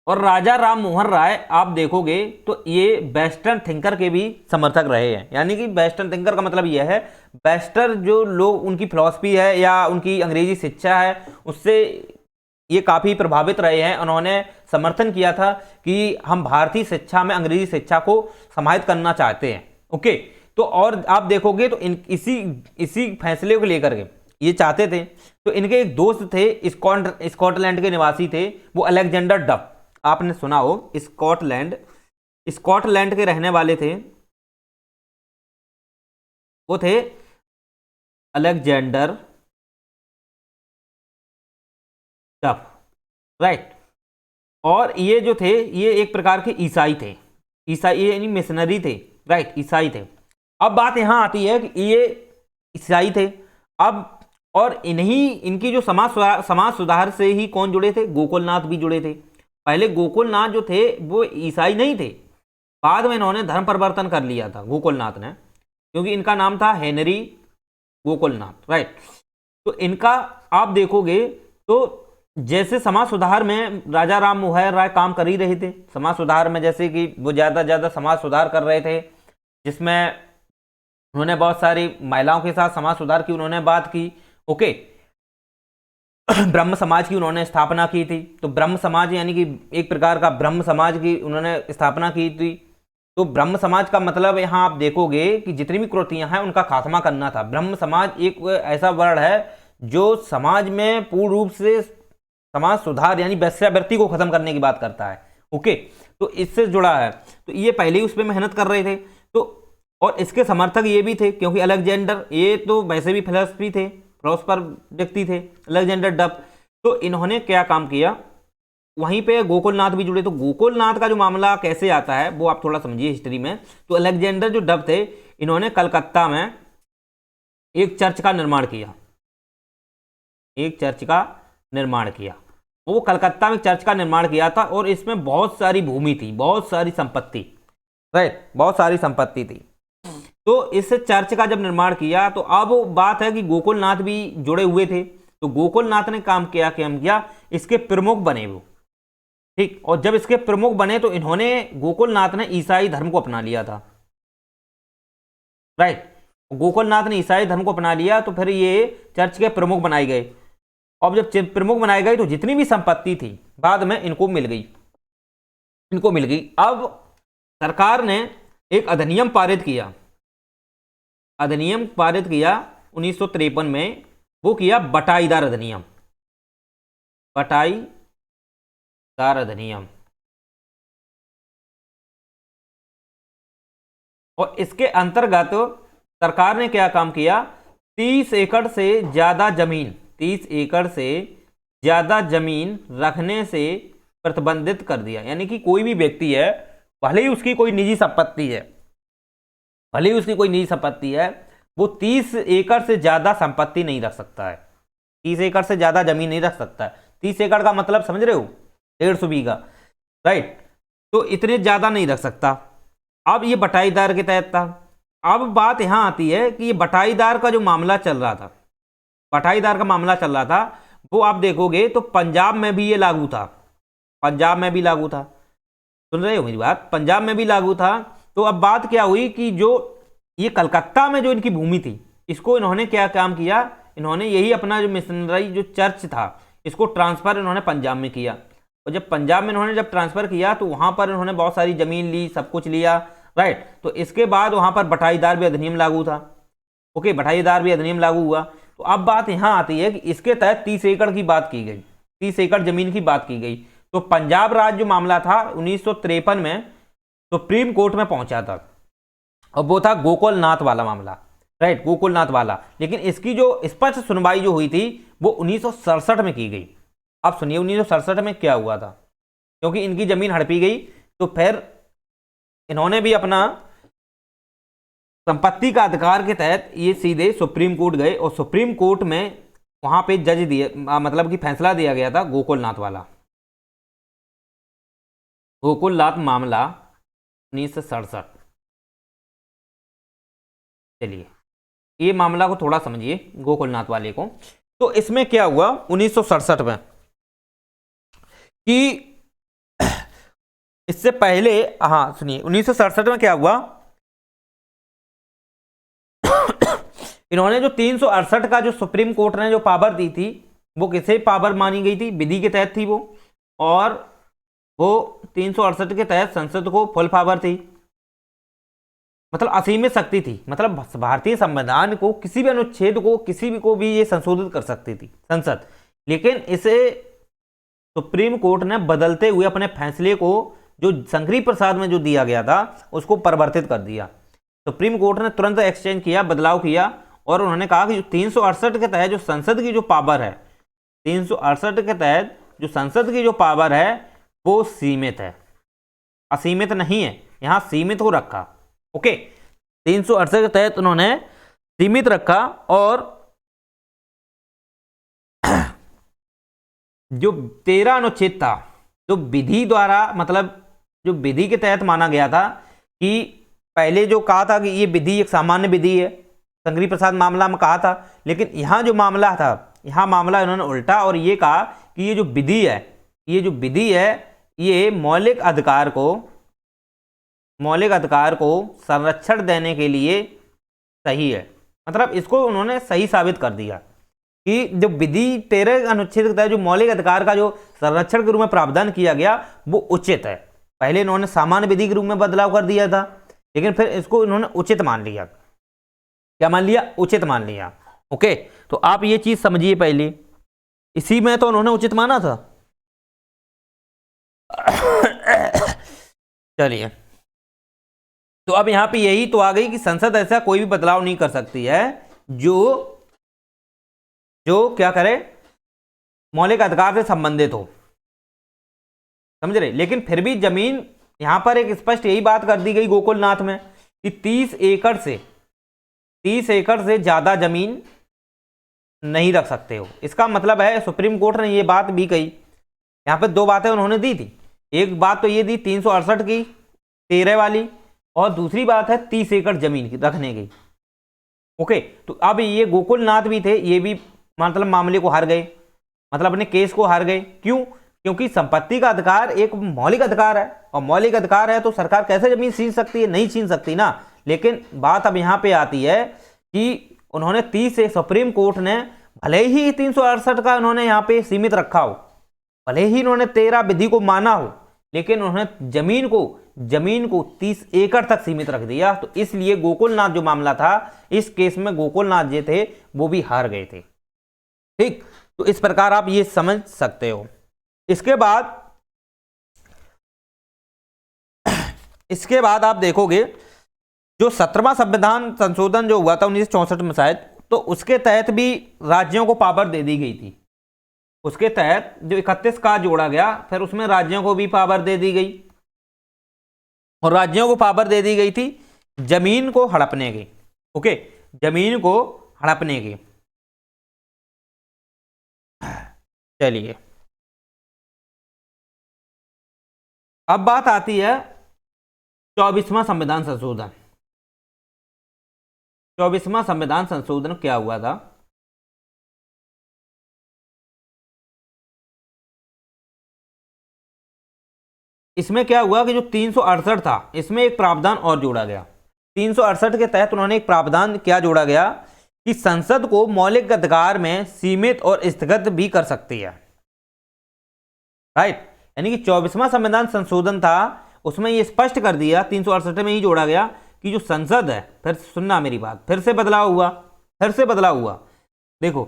और राजा राम मोहन राय आप देखोगे तो ये वेस्टर्न थिंकर के भी समर्थक रहे हैं। यानी कि वेस्टर्न थिंकर का मतलब यह है, वेस्टर्न जो लोग, उनकी फिलॉसफी है या उनकी अंग्रेजी शिक्षा है, उससे ये काफ़ी प्रभावित रहे हैं। उन्होंने समर्थन किया था कि हम भारतीय शिक्षा में अंग्रेजी शिक्षा को समाहित करना चाहते हैं। ओके, तो और आप देखोगे तो इसी फैसले को लेकर के ये चाहते थे। तो इनके एक दोस्त थे, स्कॉटलैंड के निवासी थे, वो अलेक्जेंडर डफ, आपने सुना हो, स्कॉटलैंड के रहने वाले थे, वो थे अलेक्जेंडर डफ, राइट। और ये जो थे ये एक प्रकार के ईसाई थे, ईसाई यानी मिशनरी थे, राइट, ईसाई थे। अब बात यहां आती है कि ये ईसाई थे, अब और इनकी जो समाज सुधार से ही कौन जुड़े थे, गोकुलनाथ भी जुड़े थे। पहले गोकुलनाथ जो थे वो ईसाई नहीं थे, बाद में इन्होंने धर्म परिवर्तन कर लिया था गोकुलनाथ ने, क्योंकि इनका नाम था हेनरी गोकुलनाथ, राइट। तो इनका आप देखोगे तो जैसे समाज सुधार में राजा राम मोहन राय काम कर ही रहे थे, समाज सुधार में जैसे कि वो ज़्यादा से ज़्यादा समाज सुधार कर रहे थे, जिसमें उन्होंने बहुत सारी महिलाओं के साथ समाज सुधार की उन्होंने बात की। ओके, ब्रह्म समाज की उन्होंने स्थापना की थी। तो ब्रह्म समाज यानी कि एक प्रकार का ब्रह्म समाज की उन्होंने स्थापना की थी। तो ब्रह्म समाज का मतलब यहाँ आप देखोगे कि जितनी भी कुरीतियां हैं उनका खात्मा करना था। ब्रह्म समाज एक ऐसा वर्ण है जो समाज में पूर्ण रूप से समाज सुधार यानी वेश्यावृत्ति को खत्म करने की बात करता है। ओके, तो इससे जुड़ा है। तो ये पहले ही उस पर मेहनत कर रहे थे। तो और इसके समर्थक ये भी थे, क्योंकि अलेक्जेंडर ये तो वैसे भी फिलोसफी थे, फिलोसफर व्यक्ति थे अलेक्जेंडर डफ। तो इन्होंने क्या काम किया, वहीं पे गोकुलनाथ भी जुड़े। तो गोकुलनाथ का जो मामला कैसे आता है वो आप थोड़ा समझिए हिस्ट्री में। तो अलेक्जेंडर जो डफ थे, इन्होंने कलकत्ता में एक चर्च का निर्माण किया, एक चर्च का निर्माण किया। वो कलकत्ता में चर्च का निर्माण किया था और इसमें बहुत सारी भूमि थी, बहुत सारी संपत्ति, राइट, बहुत सारी संपत्ति थी। तो इस चर्च का जब निर्माण किया तो अब बात है कि गोकुलनाथ भी जुड़े हुए थे। तो गोकुलनाथ ने काम किया कि हम क्या इसके प्रमुख बने वो, ठीक। और जब इसके प्रमुख बने तो इन्होंने, गोकुलनाथ ने ईसाई धर्म को अपना लिया था, राइट। गोकुलनाथ ने ईसाई धर्म को अपना लिया तो फिर ये चर्च के प्रमुख बनाए गए। अब जब प्रमुख बनाए गए तो जितनी भी संपत्ति थी बाद में इनको मिल गई, इनको मिल गई। अब सरकार ने एक अधिनियम पारित किया, अधिनियम पारित किया 1953 में। वो किया बटाईदार अधिनियम, बटाईदार अधिनियम। और इसके अंतर्गत सरकार ने क्या काम किया, 30 एकड़ से ज्यादा जमीन, 30 एकड़ से ज्यादा जमीन रखने से प्रतिबंधित कर दिया। यानी कि कोई भी व्यक्ति है, भले ही उसकी कोई निजी संपत्ति है, भले ही उसकी कोई निजी संपत्ति है, वो 30 एकड़ से ज्यादा संपत्ति नहीं रख सकता है, 30 एकड़ से ज्यादा जमीन नहीं रख सकता है। 30 एकड़ का मतलब समझ रहे हो, 150 बीघा, राइट। तो इतने ज्यादा नहीं रख सकता। अब ये बटाईदार के तहत था। अब बात यहां आती है कि ये बटाईदार का जो मामला चल रहा था, बटाईदार का मामला चल रहा था, वो आप देखोगे तो पंजाब में भी ये लागू था, पंजाब में भी लागू था। सुन रहे हो मेरी बात, पंजाब में भी लागू था। तो अब बात क्या हुई कि जो ये कलकत्ता में जो इनकी भूमि थी, इसको इन्होंने क्या काम किया, इन्होंने यही अपना जो मिशनरी जो चर्च था इसको ट्रांसफर इन्होंने पंजाब में किया। और जब पंजाब में इन्होंने जब ट्रांसफर किया तो वहां पर इन्होंने बहुत सारी जमीन ली, सब कुछ लिया, राइट। तो इसके बाद वहां पर बटाईदार भी अधिनियम लागू था। ओके, बटाईदार भी अधिनियम लागू हुआ। तो अब बात यहां आती है कि इसके तहत 30 एकड़ की बात की गई, 30 एकड़ जमीन की बात की गई। तो पंजाब राज्य जो मामला था 1953 में सुप्रीम कोर्ट में पहुंचा था, और वो था गोकुलनाथ वाला मामला, राइट, गोकुलनाथ वाला। लेकिन इसकी जो स्पष्ट सुनवाई जो हुई थी वो 1967 में की गई। अब सुनिए 1967 में क्या हुआ था, क्योंकि इनकी जमीन हड़पी गई तो फिर इन्होंने भी अपना संपत्ति का अधिकार के तहत ये सीधे सुप्रीम कोर्ट गए, और सुप्रीम कोर्ट में वहां पे जज दिए, मतलब कि फैसला दिया गया था गोकुलनाथ वाला, गोकुलनाथ मामला 1967। चलिए ये मामला को थोड़ा समझिए, गोकुलनाथ वाले को। तो इसमें क्या हुआ 1967 में कि इससे पहले, हाँ सुनिए 1967 में क्या हुआ, इन्होंने जो 368 का जो सुप्रीम कोर्ट ने जो पावर दी थी वो किसे पावर मानी गई थी, विधि के तहत थी वो, और वो 368 के तहत संसद को फुल पावर थी, मतलब असीमित शक्ति थी। मतलब भारतीय संविधान को किसी भी अनुच्छेद को किसी भी को भी ये संशोधित कर सकती थी संसद। लेकिन इसे सुप्रीम कोर्ट ने बदलते हुए अपने फैसले को जो शंकरी प्रसाद में जो दिया गया था उसको परिवर्तित कर दिया। सुप्रीम कोर्ट ने तुरंत एक्सचेंज किया, बदलाव किया, और उन्होंने कहा कि 368 के तहत जो संसद की जो पावर है, 368 के तहत जो संसद की जो पावर है वो सीमित है, असीमित नहीं है, यहां सीमित हो रखा। ओके, 368 के तहत उन्होंने सीमित रखा, और जो 13 अनुच्छेद था जो विधि द्वारा, मतलब जो विधि के तहत माना गया था, कि पहले जो कहा था कि ये विधि एक सामान्य विधि है, शंकरी प्रसाद मामला में कहा था, लेकिन यहां जो मामला था, यहां मामला इन्होंने उल्टा और ये कहा कि ये जो विधि है, ये जो विधि है ये मौलिक अधिकार को संरक्षण देने के लिए सही है। मतलब इसको उन्होंने सही साबित कर दिया कि जो विधि 13 अनुच्छेद के तहत जो मौलिक अधिकार का जो संरक्षण के रूप में प्रावधान किया गया वो उचित है, पहले इन्होंने सामान्य विधि के रूप में बदलाव कर दिया था, लेकिन फिर इसको इन्होंने उचित मान लिया। क्या मान लिया? उचित मान लिया। ओके, तो आप ये चीज समझिए पहले, इसी में तो उन्होंने उचित माना था। चलिए, तो अब यहां पे यही तो आ गई कि संसद ऐसा कोई भी बदलाव नहीं कर सकती है जो क्या करे, मौलिक अधिकार से संबंधित हो, समझ रहे। लेकिन फिर भी जमीन, यहां पर एक स्पष्ट यही बात कर दी गई गोकुलनाथ में कि 30 एकड़ से ज्यादा जमीन नहीं रख सकते हो। इसका मतलब है सुप्रीम कोर्ट ने ये बात भी कही, यहां पर दो बातें उन्होंने दी थी। एक बात तो ये दी 368 की 13 वाली, और दूसरी बात है 30 एकड़ जमीन की रखने की। ओके, तो अब ये गोकुलनाथ भी थे, ये भी मतलब मामले को हार गए, मतलब अपने केस को हार गए। क्यों? क्योंकि संपत्ति का अधिकार एक मौलिक अधिकार है, और मौलिक अधिकार है तो सरकार कैसे जमीन छीन सकती है? नहीं छीन सकती ना। लेकिन बात अब यहां पे आती है कि उन्होंने 30 से, सुप्रीम कोर्ट ने भले ही 368 का उन्होंने यहां पे सीमित रखा हो, भले ही उन्होंने 13 विधि को माना हो, लेकिन उन्होंने जमीन को 30 एकड़ तक सीमित रख दिया। तो इसलिए गोकुलनाथ जो मामला था, इस केस में गोकुलनाथ जो थे वो भी हार गए थे। ठीक, तो इस प्रकार आप ये समझ सकते हो। इसके बाद आप देखोगे जो 17वां संविधान संशोधन जो हुआ था 1964 में शायद, तो उसके तहत भी राज्यों को पावर दे दी गई थी। उसके तहत जो 31 का जोड़ा गया, फिर उसमें राज्यों को भी पावर दे दी गई, और राज्यों को पावर दे दी गई थी जमीन को हड़पने की। ओके, जमीन को हड़पने की। चलिए, अब बात आती है 24वां संविधान संशोधन। 24वां संविधान संशोधन क्या हुआ था? इसमें क्या हुआ कि जो 368 था, इसमें एक प्रावधान और जोड़ा गया। 368 के तहत उन्होंने एक प्रावधान क्या जोड़ा गया कि संसद को मौलिक अधिकार में सीमित और स्थगित भी कर सकती है। राइट, यानी कि 24वां संविधान संशोधन था, उसमें ये स्पष्ट कर दिया, 368 में ही जोड़ा गया कि जो संसद है, फिर सुनना मेरी बात, फिर से बदलाव हुआ। देखो,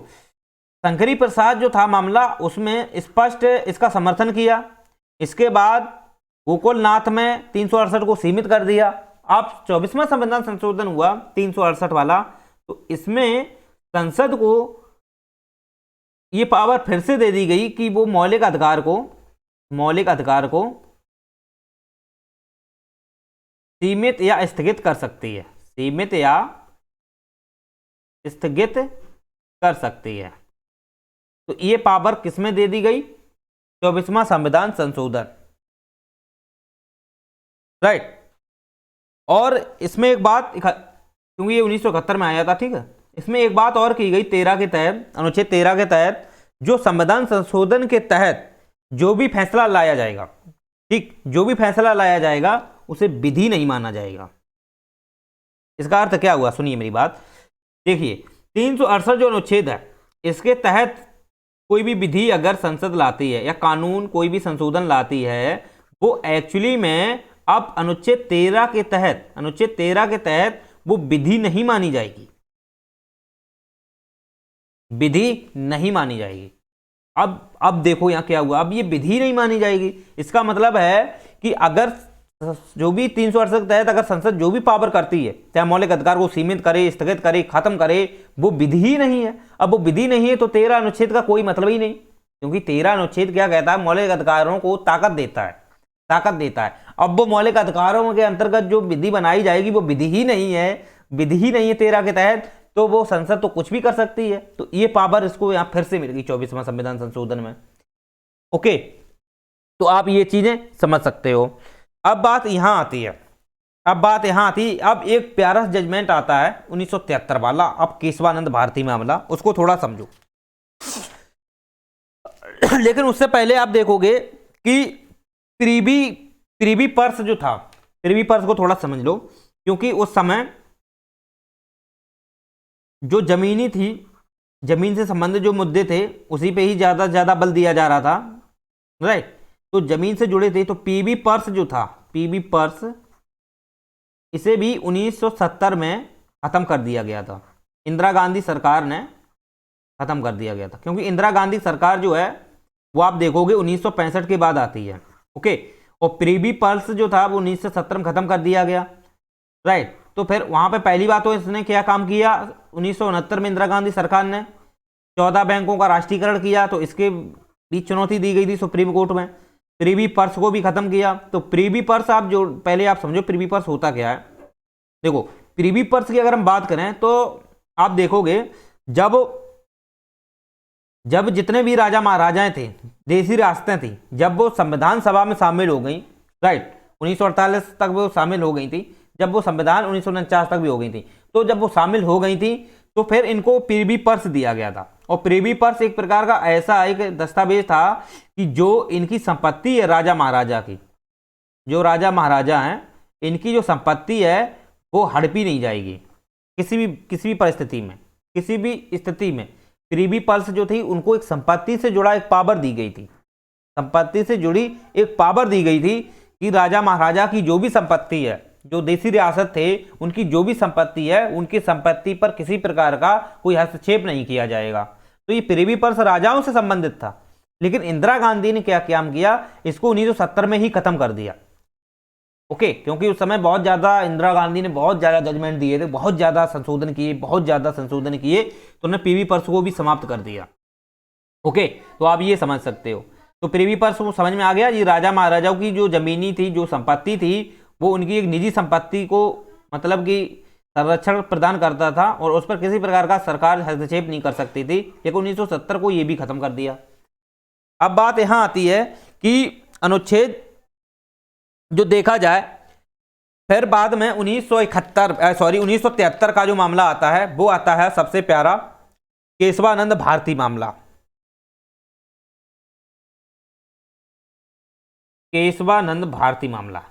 शंकरी प्रसाद जो था मामला, उसमें स्पष्ट इसका समर्थन किया। इसके बाद गोकुलनाथ में 368 को सीमित कर दिया। अब 24वां संविधान संशोधन हुआ 368 वाला, तो इसमें संसद को ये पावर फिर से दे दी गई कि वो मौलिक अधिकार को सीमित या स्थगित कर सकती है, सीमित या स्थगित कर सकती है। तो ये पावर किसमें दे दी गई? 24वां संविधान संशोधन। राइट, और इसमें एक बात, क्योंकि ये 1971 में आया था, ठीक है, इसमें एक बात और की गई 13 के तहत, अनुच्छेद 13 के तहत, जो संविधान संशोधन के तहत जो भी फैसला लाया जाएगा, ठीक, जो भी फैसला लाया जाएगा उसे विधि नहीं माना जाएगा। इसका अर्थ क्या हुआ? सुनिए मेरी बात, देखिए 368 जो अनुच्छेद है, इसके तहत कोई भी विधि अगर संसद लाती है या कानून कोई भी संशोधन लाती है, वो एक्चुअली में अब अनुच्छेद 13 के तहत वो विधि नहीं मानी जाएगी, विधि नहीं मानी जाएगी। अब देखो यहां क्या हुआ, अब ये विधि नहीं मानी जाएगी। इसका मतलब है कि अगर जो भी 368 के तहत अगर संसद जो भी पावर करती है, चाहे मौलिक अधिकार को सीमित करे, स्थगित करे, खत्म करे, वो विधि ही नहीं है। अब वो विधि नहीं है तो 13 अनुच्छेद का कोई मतलब ही नहीं, क्योंकि 13 अनुच्छेद क्या कहता है? मौलिक अधिकारों को ताकत देता है। अब वो मौलिक अधिकारों के अंतर्गत जो विधि बनाई जाएगी वो विधि ही नहीं है 13 के तहत, तो वो संसद तो कुछ भी कर सकती है। तो ये पावर इसको यहां फिर से मिल गई 24वां संविधान संशोधन में। ओके, तो आप ये चीजें समझ सकते हो। अब बात यहां आती है, अब एक प्यारा जजमेंट आता है 1973 वाला, अब केशवानंद भारती मामला, उसको थोड़ा समझो। लेकिन उससे पहले आप देखोगे कि प्रीवी पर्स जो था, प्रीवी पर्स को थोड़ा समझ लो, क्योंकि उस समय जो जमीन से संबंधित जो मुद्दे थे, उसी पे ही ज्यादा बल दिया जा रहा था। राइट, तो जमीन से जुड़े थे। तो पीबी पर्स जो था, पीबी पर्स, इसे भी 1970 में खत्म कर दिया गया था। इंदिरा गांधी सरकार ने खत्म कर दिया गया था, क्योंकि इंदिरा गांधी सरकार जो है वो आप देखोगे 1965 के बाद आती है। ओके, और प्रीबी पर्स जो था वो 1970 में खत्म कर दिया गया, राइट। तो फिर वहां पे पहली बात तो इसने क्या काम किया, 1969 में इंदिरा गांधी सरकार ने 14 बैंकों का राष्ट्रीयकरण किया, तो इसके भी चुनौती दी गई थी सुप्रीम कोर्ट में। प्रीबी पर्स को भी खत्म किया। तो प्रीबी पर्स आप जो पहले आप समझो प्रीबी पर्स होता क्या है। देखो, प्रीबी पर्स की अगर हम बात करें तो आप देखोगे जब जितने भी राजा महाराजाएं थे, देसी रियासतें थी, जब वो संविधान सभा में शामिल हो गई, राइट, 1948 तक वो शामिल हो गई थी, जब वो संविधान 1949 तक भी हो गई थी, तो जब वो शामिल हो गई थी तो फिर इनको प्रीबी पर्स दिया गया था। और प्रीबी पर्स एक प्रकार का ऐसा एक दस्तावेज था कि जो इनकी संपत्ति है राजा महाराजा की, जो राजा महाराजा हैं इनकी जो संपत्ति है वो हड़पी नहीं जाएगी किसी भी परिस्थिति में, किसी भी स्थिति में। प्रीबी पर्स जो थी उनको एक संपत्ति से जुड़ा एक पावर दी गई थी, संपत्ति से जुड़ी एक पावर दी गई थी कि राजा महाराजा की जो भी संपत्ति है, जो देसी रियासत थे उनकी जो भी संपत्ति है, उनकी संपत्ति पर किसी प्रकार का कोई हस्तक्षेप नहीं किया जाएगा। तो ये प्रीबी पर्स राजाओं से संबंधित था। लेकिन इंदिरा गांधी ने क्या काम किया, इसको 1970 में ही खत्म कर दिया। ओके, क्योंकि उस समय बहुत ज्यादा इंदिरा गांधी ने बहुत ज्यादा जजमेंट दिए थे, बहुत ज्यादा संशोधन किए, तो उन्होंने प्रीबी पर्स को भी समाप्त कर दिया। ओके, तो आप ये समझ सकते हो। तो प्रीबी पर्स को समझ में आ गया, ये राजा महाराजाओं की जो जमीनी थी, जो संपत्ति थी, वो उनकी एक निजी संपत्ति को मतलब कि संरक्षण प्रदान करता था और उस पर किसी प्रकार का सरकार हस्तक्षेप नहीं कर सकती थी। लेकिन 1970 को ये भी खत्म कर दिया। अब बात यहां आती है कि अनुच्छेद जो देखा जाए, फिर बाद में 1973 का जो मामला आता है वो आता है सबसे प्यारा, केशवानंद भारती मामला। केशवानंद भारती मामला,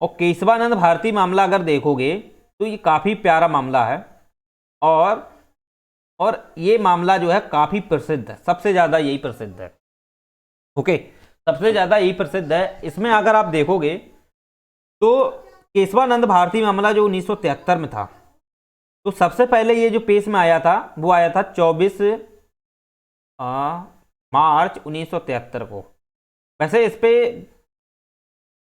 और केशवानंद भारती मामला अगर देखोगे तो ये काफी प्यारा मामला है और ये मामला जो है काफी प्रसिद्ध है, सबसे ज्यादा यही प्रसिद्ध है। ओके, सबसे ज्यादा यही प्रसिद्ध है। इसमें अगर आप देखोगे तो केशवानंद भारती मामला जो 1973 में था, तो सबसे पहले ये जो पेश में आया था वो आया था 24 मार्च 1973 को। वैसे इस पे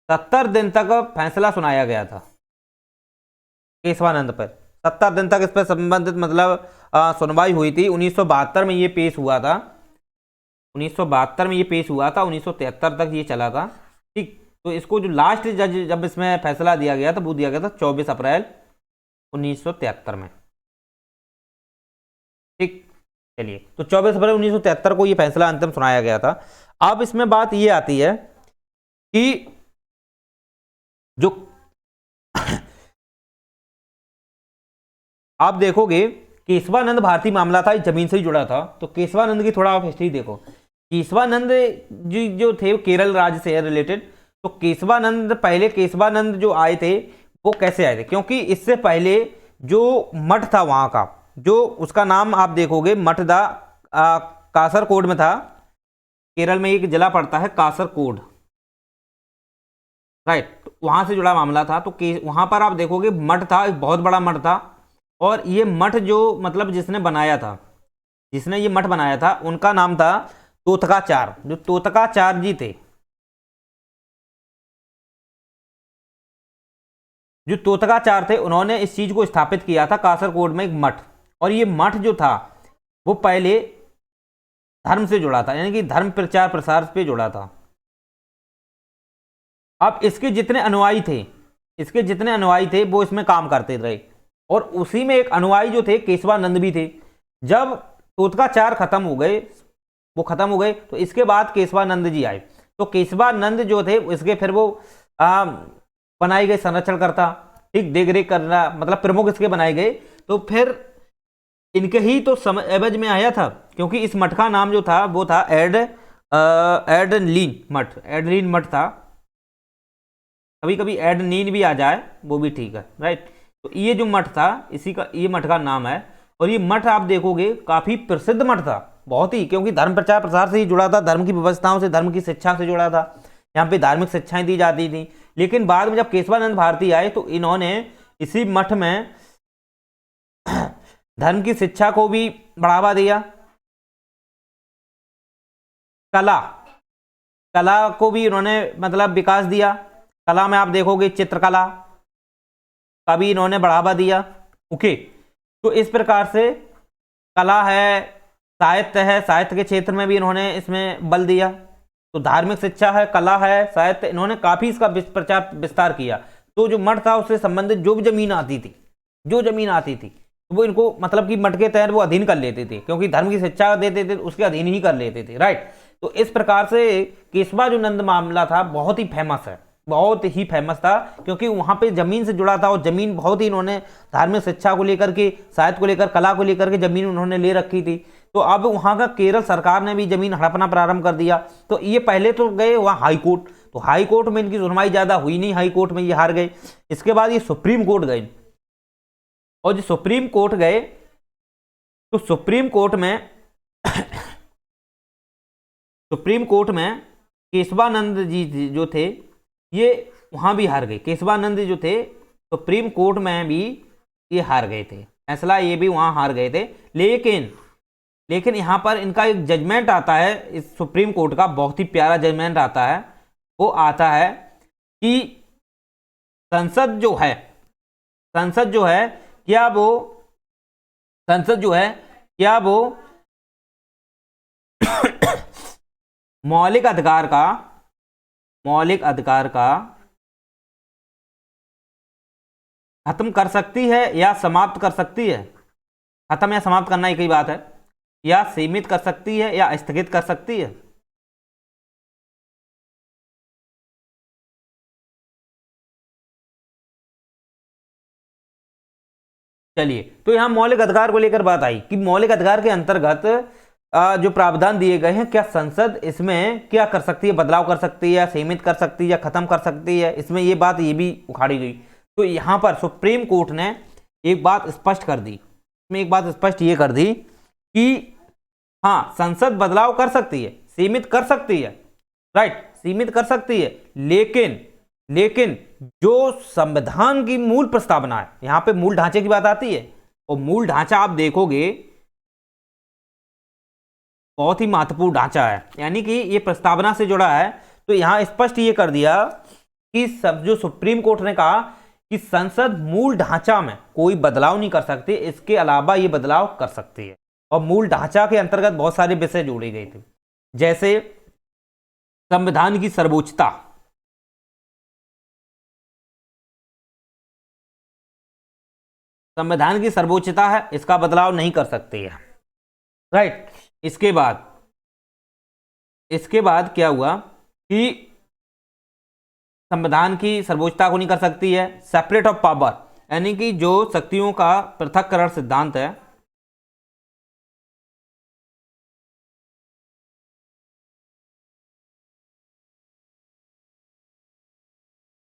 70 दिन तक फैसला सुनाया गया था केशवानंद पर, 70 दिन तक इस पर संबंधित मतलब सुनवाई हुई थी। 1972 में ये पेश हुआ था, 1972 में ये पेश हुआ था, 1973 तक ये चला था। ठीक, तो इसको जो लास्ट जज जब इसमें फैसला दिया गया था वो दिया गया था 24 अप्रैल 1973 में। ठीक, चलिए, तो 24 अप्रैल 1973 को ये फैसला अंतिम सुनाया गया था। अब इसमें बात ये आती है कि जो आप देखोगे केशवानंद भारती मामला था, जमीन से ही जुड़ा था। तो केशवानंद की थोड़ा आप हिस्ट्री देखो। केशवानंद जी जो थे केरल राज्य से रिलेटेड। तो केशवानंद, पहले केशवानंद जो आए थे वो कैसे आए थे, क्योंकि इससे पहले जो मठ था वहां का, जो उसका नाम आप देखोगे मठ था कासरकोड में था। केरल में एक जिला पड़ता है कासरकोड, राइट, वहां से जुड़ा मामला था। तो वहां पर आप देखोगे मठ था, एक बहुत बड़ा मठ था। और ये मठ जो मतलब जिसने बनाया था, जिसने ये मठ बनाया था, उनका नाम था तोतकाचार। जो तोतकाचार जी थे, जो तोतकाचार थे, उन्होंने इस चीज को स्थापित किया था कासरकोड में एक मठ। और ये मठ जो था वो पहले धर्म से जुड़ा था, यानी कि धर्म प्रचार प्रसार पे जुड़ा था। अब इसके जितने अनुयायी थे वो इसमें काम करते रहे, और उसी में एक अनुयायी जो थे केशवानंद भी थे। जब तोतकाचार खत्म हो गए तो इसके बाद केशवानंद जी आए। तो केशवानंद जो थे इसके फिर वो बनाए गए संरक्षणकर्ता, ठीक, देख रेख करना, मतलब प्रमुख इसके बनाए गए। तो फिर इनके ही तो एवज में आया था, क्योंकि इस मठ का नाम जो था वो था एडलीन मठ था। कभी कभी एडनीन भी आ जाए वो भी ठीक है, राइट। तो ये जो मठ था, ये मठ का नाम है। और ये मठ आप देखोगे काफी प्रसिद्ध मठ था, बहुत ही, क्योंकि धर्म प्रचार प्रसार से ही जुड़ा था, धर्म की व्यवस्थाओं से, धर्म की शिक्षा से जुड़ा था, यहाँ पे धार्मिक शिक्षाएं दी जाती थी। लेकिन बाद में जब केशवानंद भारती आए तो इन्होंने इसी मठ में धर्म की शिक्षा को भी बढ़ावा दिया, कला कला को भी इन्होंने मतलब विकास दिया। कला में आप देखोगे चित्रकला का भी इन्होंने बढ़ावा दिया। ओके, तो इस प्रकार से कला है, साहित्य है, साहित्य के क्षेत्र में भी इन्होंने इसमें बल दिया। तो धार्मिक शिक्षा है, कला है, साहित्य, इन्होंने काफी इसका प्रचार विस्तार किया। तो जो मठ था उससे संबंधित जो भी जमीन आती थी, तो वो इनको मतलब कि मठ के तहत वो अधीन कर लेते थे, क्योंकि धर्म की शिक्षा देते थे उसके अधीन ही कर लेते थे, राइट। तो इस प्रकार से केशवानंद मामला था बहुत ही फेमस है, बहुत ही फेमस था, क्योंकि वहां पे जमीन से जुड़ा था और जमीन बहुत ही इन्होंने धार्मिक शिक्षा को लेकर के, साहित्य को लेकर, कला को लेकर के जमीन उन्होंने ले रखी थी। तो अब वहां का केरल सरकार ने भी जमीन हड़पना प्रारंभ कर दिया। तो ये पहले तो गए वहां हाई कोर्ट, तो हाई कोर्ट में इनकी सुनवाई ज्यादा हुई नहीं, हाई कोर्ट में ये हार गए। इसके बाद ये सुप्रीम कोर्ट गए, और जो सुप्रीम कोर्ट गए तो सुप्रीम कोर्ट में केशवानंद जी जो थे ये वहां भी हार गए। केशवानंद जो थे सुप्रीम कोर्ट में भी ये हार गए थे, फैसला ये भी वहां हार गए थे। लेकिन यहां पर इनका एक जजमेंट आता है, इस सुप्रीम कोर्ट का बहुत ही प्यारा जजमेंट आता है। वो आता है कि संसद जो है क्या वो मौलिक अधिकार का खत्म कर सकती है या समाप्त कर सकती है। खत्म या समाप्त करना एक ही बात है, या सीमित कर सकती है या स्थगित कर सकती है। चलिए, तो यहां मौलिक अधिकार को लेकर बात आई कि मौलिक अधिकार के अंतर्गत जो प्रावधान दिए गए हैं, क्या संसद इसमें क्या कर सकती है, बदलाव कर सकती है, या सीमित कर सकती है, या खत्म कर सकती है। इसमें ये बात ये भी उखाड़ी गई। तो यहां पर सुप्रीम कोर्ट ने एक बात स्पष्ट कर दी, इसमें एक बात स्पष्ट ये कर दी कि हाँ, संसद बदलाव कर सकती है, सीमित कर सकती है, राइट, सीमित कर सकती है, लेकिन जो संविधान की मूल प्रस्तावना है, यहां पे मूल ढांचे की बात आती है, और मूल ढांचा आप देखोगे बहुत ही महत्वपूर्ण ढांचा है, यानी कि ये प्रस्तावना से जुड़ा है। तो यहां स्पष्ट ये कर दिया कि सब जो सुप्रीम कोर्ट ने कहा कि संसद मूल ढांचा में कोई बदलाव नहीं कर सकती, इसके अलावा ये बदलाव कर सकती है। और मूल ढांचा के अंतर्गत बहुत सारे विषय जोड़े गए थे, जैसे संविधान की सर्वोच्चता, संविधान की सर्वोच्चता है, इसका बदलाव नहीं कर सकती है, राइट। इसके बाद क्या हुआ कि संविधान की सर्वोच्चता को नहीं कर सकती है। सेपरेट ऑफ पावर, यानी कि जो शक्तियों का पृथक्करण सिद्धांत है,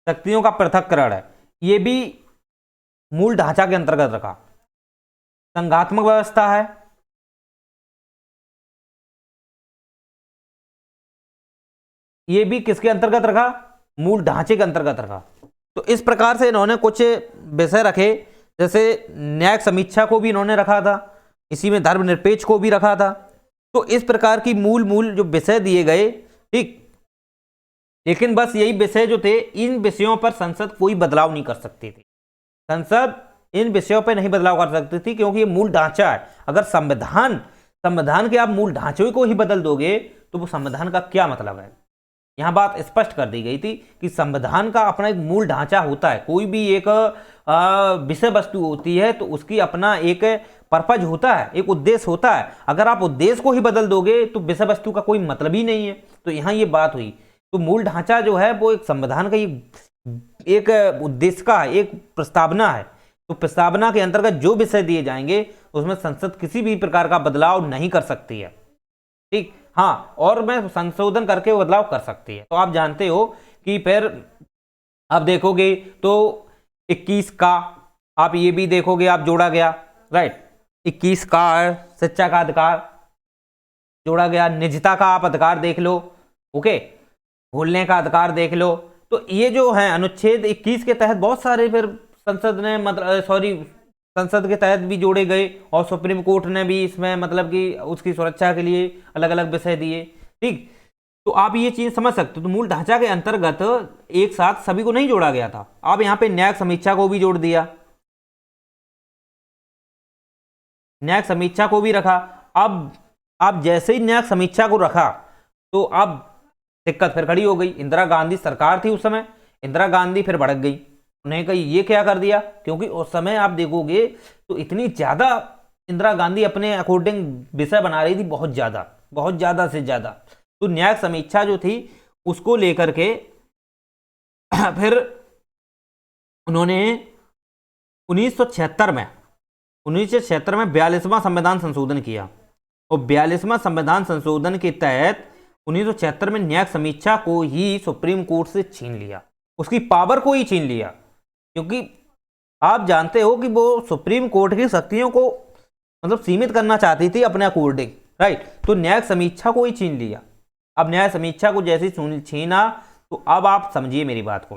शक्तियों का पृथक्करण है, ये भी मूल ढांचा के अंतर्गत रखा। संघात्मक व्यवस्था है, ये भी किसके अंतर्गत रखा, मूल ढांचे के अंतर्गत रखा। तो इस प्रकार से इन्होंने कुछ विषय रखे, जैसे न्यायिक समीक्षा को भी इन्होंने रखा था, इसी में धर्मनिरपेक्ष को भी रखा था। तो इस प्रकार की मूल जो विषय दिए गए, ठीक। लेकिन बस यही विषय जो थे, इन विषयों पर संसद कोई बदलाव नहीं कर सकती थी। संसद इन विषयों पर नहीं बदलाव कर सकती थी, क्योंकि ये मूल ढांचा है। अगर संविधान के आप मूल ढांचे को ही बदल दोगे तो वो संविधान का क्या मतलब है। यहां बात स्पष्ट कर दी गई थी कि संविधान का अपना एक मूल ढांचा होता है, कोई भी एक विषय वस्तु होती है तो उसकी अपना एक पर्पज होता है, एक उद्देश्य होता है। अगर आप उद्देश्य को ही बदल दोगे तो विषय वस्तु का कोई मतलब ही नहीं है। तो यहाँ ये बात हुई। तो मूल ढांचा जो है वो एक संविधान का एक उद्देश्य का एक प्रस्तावना है। तो प्रस्तावना के अंतर्गत जो विषय दिए जाएंगे उसमें संसद किसी भी प्रकार का बदलाव नहीं कर सकती है, ठीक। हाँ, और मैं संशोधन करके बदलाव कर सकती है। तो आप जानते हो कि फिर आप देखोगे तो 21 का आप ये भी देखोगे, आप जोड़ा गया, राइट। 21 का है शिक्षा का अधिकार, जोड़ा गया। निजता का आप अधिकार देख लो, ओके, भूलने का अधिकार देख लो। तो ये जो है अनुच्छेद 21 के तहत बहुत सारे फिर संसद ने मतलब संसद के तहत भी जोड़े गए, और सुप्रीम कोर्ट ने भी इसमें मतलब कि उसकी सुरक्षा के लिए अलग अलग विषय दिए। ठीक, तो आप ये चीज समझ सकते हो। तो मूल ढांचा के अंतर्गत एक साथ सभी को नहीं जोड़ा गया था। अब यहाँ पे न्यायिक समीक्षा को भी जोड़ दिया, न्यायिक समीक्षा को भी रखा। अब जैसे ही न्यायिक समीक्षा को रखा तो अब दिक्कत फिर खड़ी हो गई। इंदिरा गांधी सरकार थी उस समय, इंदिरा गांधी फिर भड़क गई। उन्हें कही ये क्या कर दिया, क्योंकि उस समय आप देखोगे तो इतनी ज्यादा इंदिरा गांधी अपने अकॉर्डिंग विषय बना रही थी, बहुत ज्यादा से ज्यादा। तो न्यायिक समीक्षा जो थी उसको लेकर के फिर उन्होंने 1976 में 42वां संविधान संशोधन किया, और 42वां संविधान संशोधन के तहत 1976 में न्यायिक समीक्षा को ही सुप्रीम कोर्ट से छीन लिया, उसकी पावर को ही छीन लिया। क्योंकि आप जानते हो कि वो सुप्रीम कोर्ट की शक्तियों को मतलब सीमित करना चाहती थी अपने अकॉर्डिंग, राइट। तो न्यायिक समीक्षा को ही छीन लिया। अब न्यायिक समीक्षा को जैसे ही छीना, तो अब आप समझिए मेरी बात को,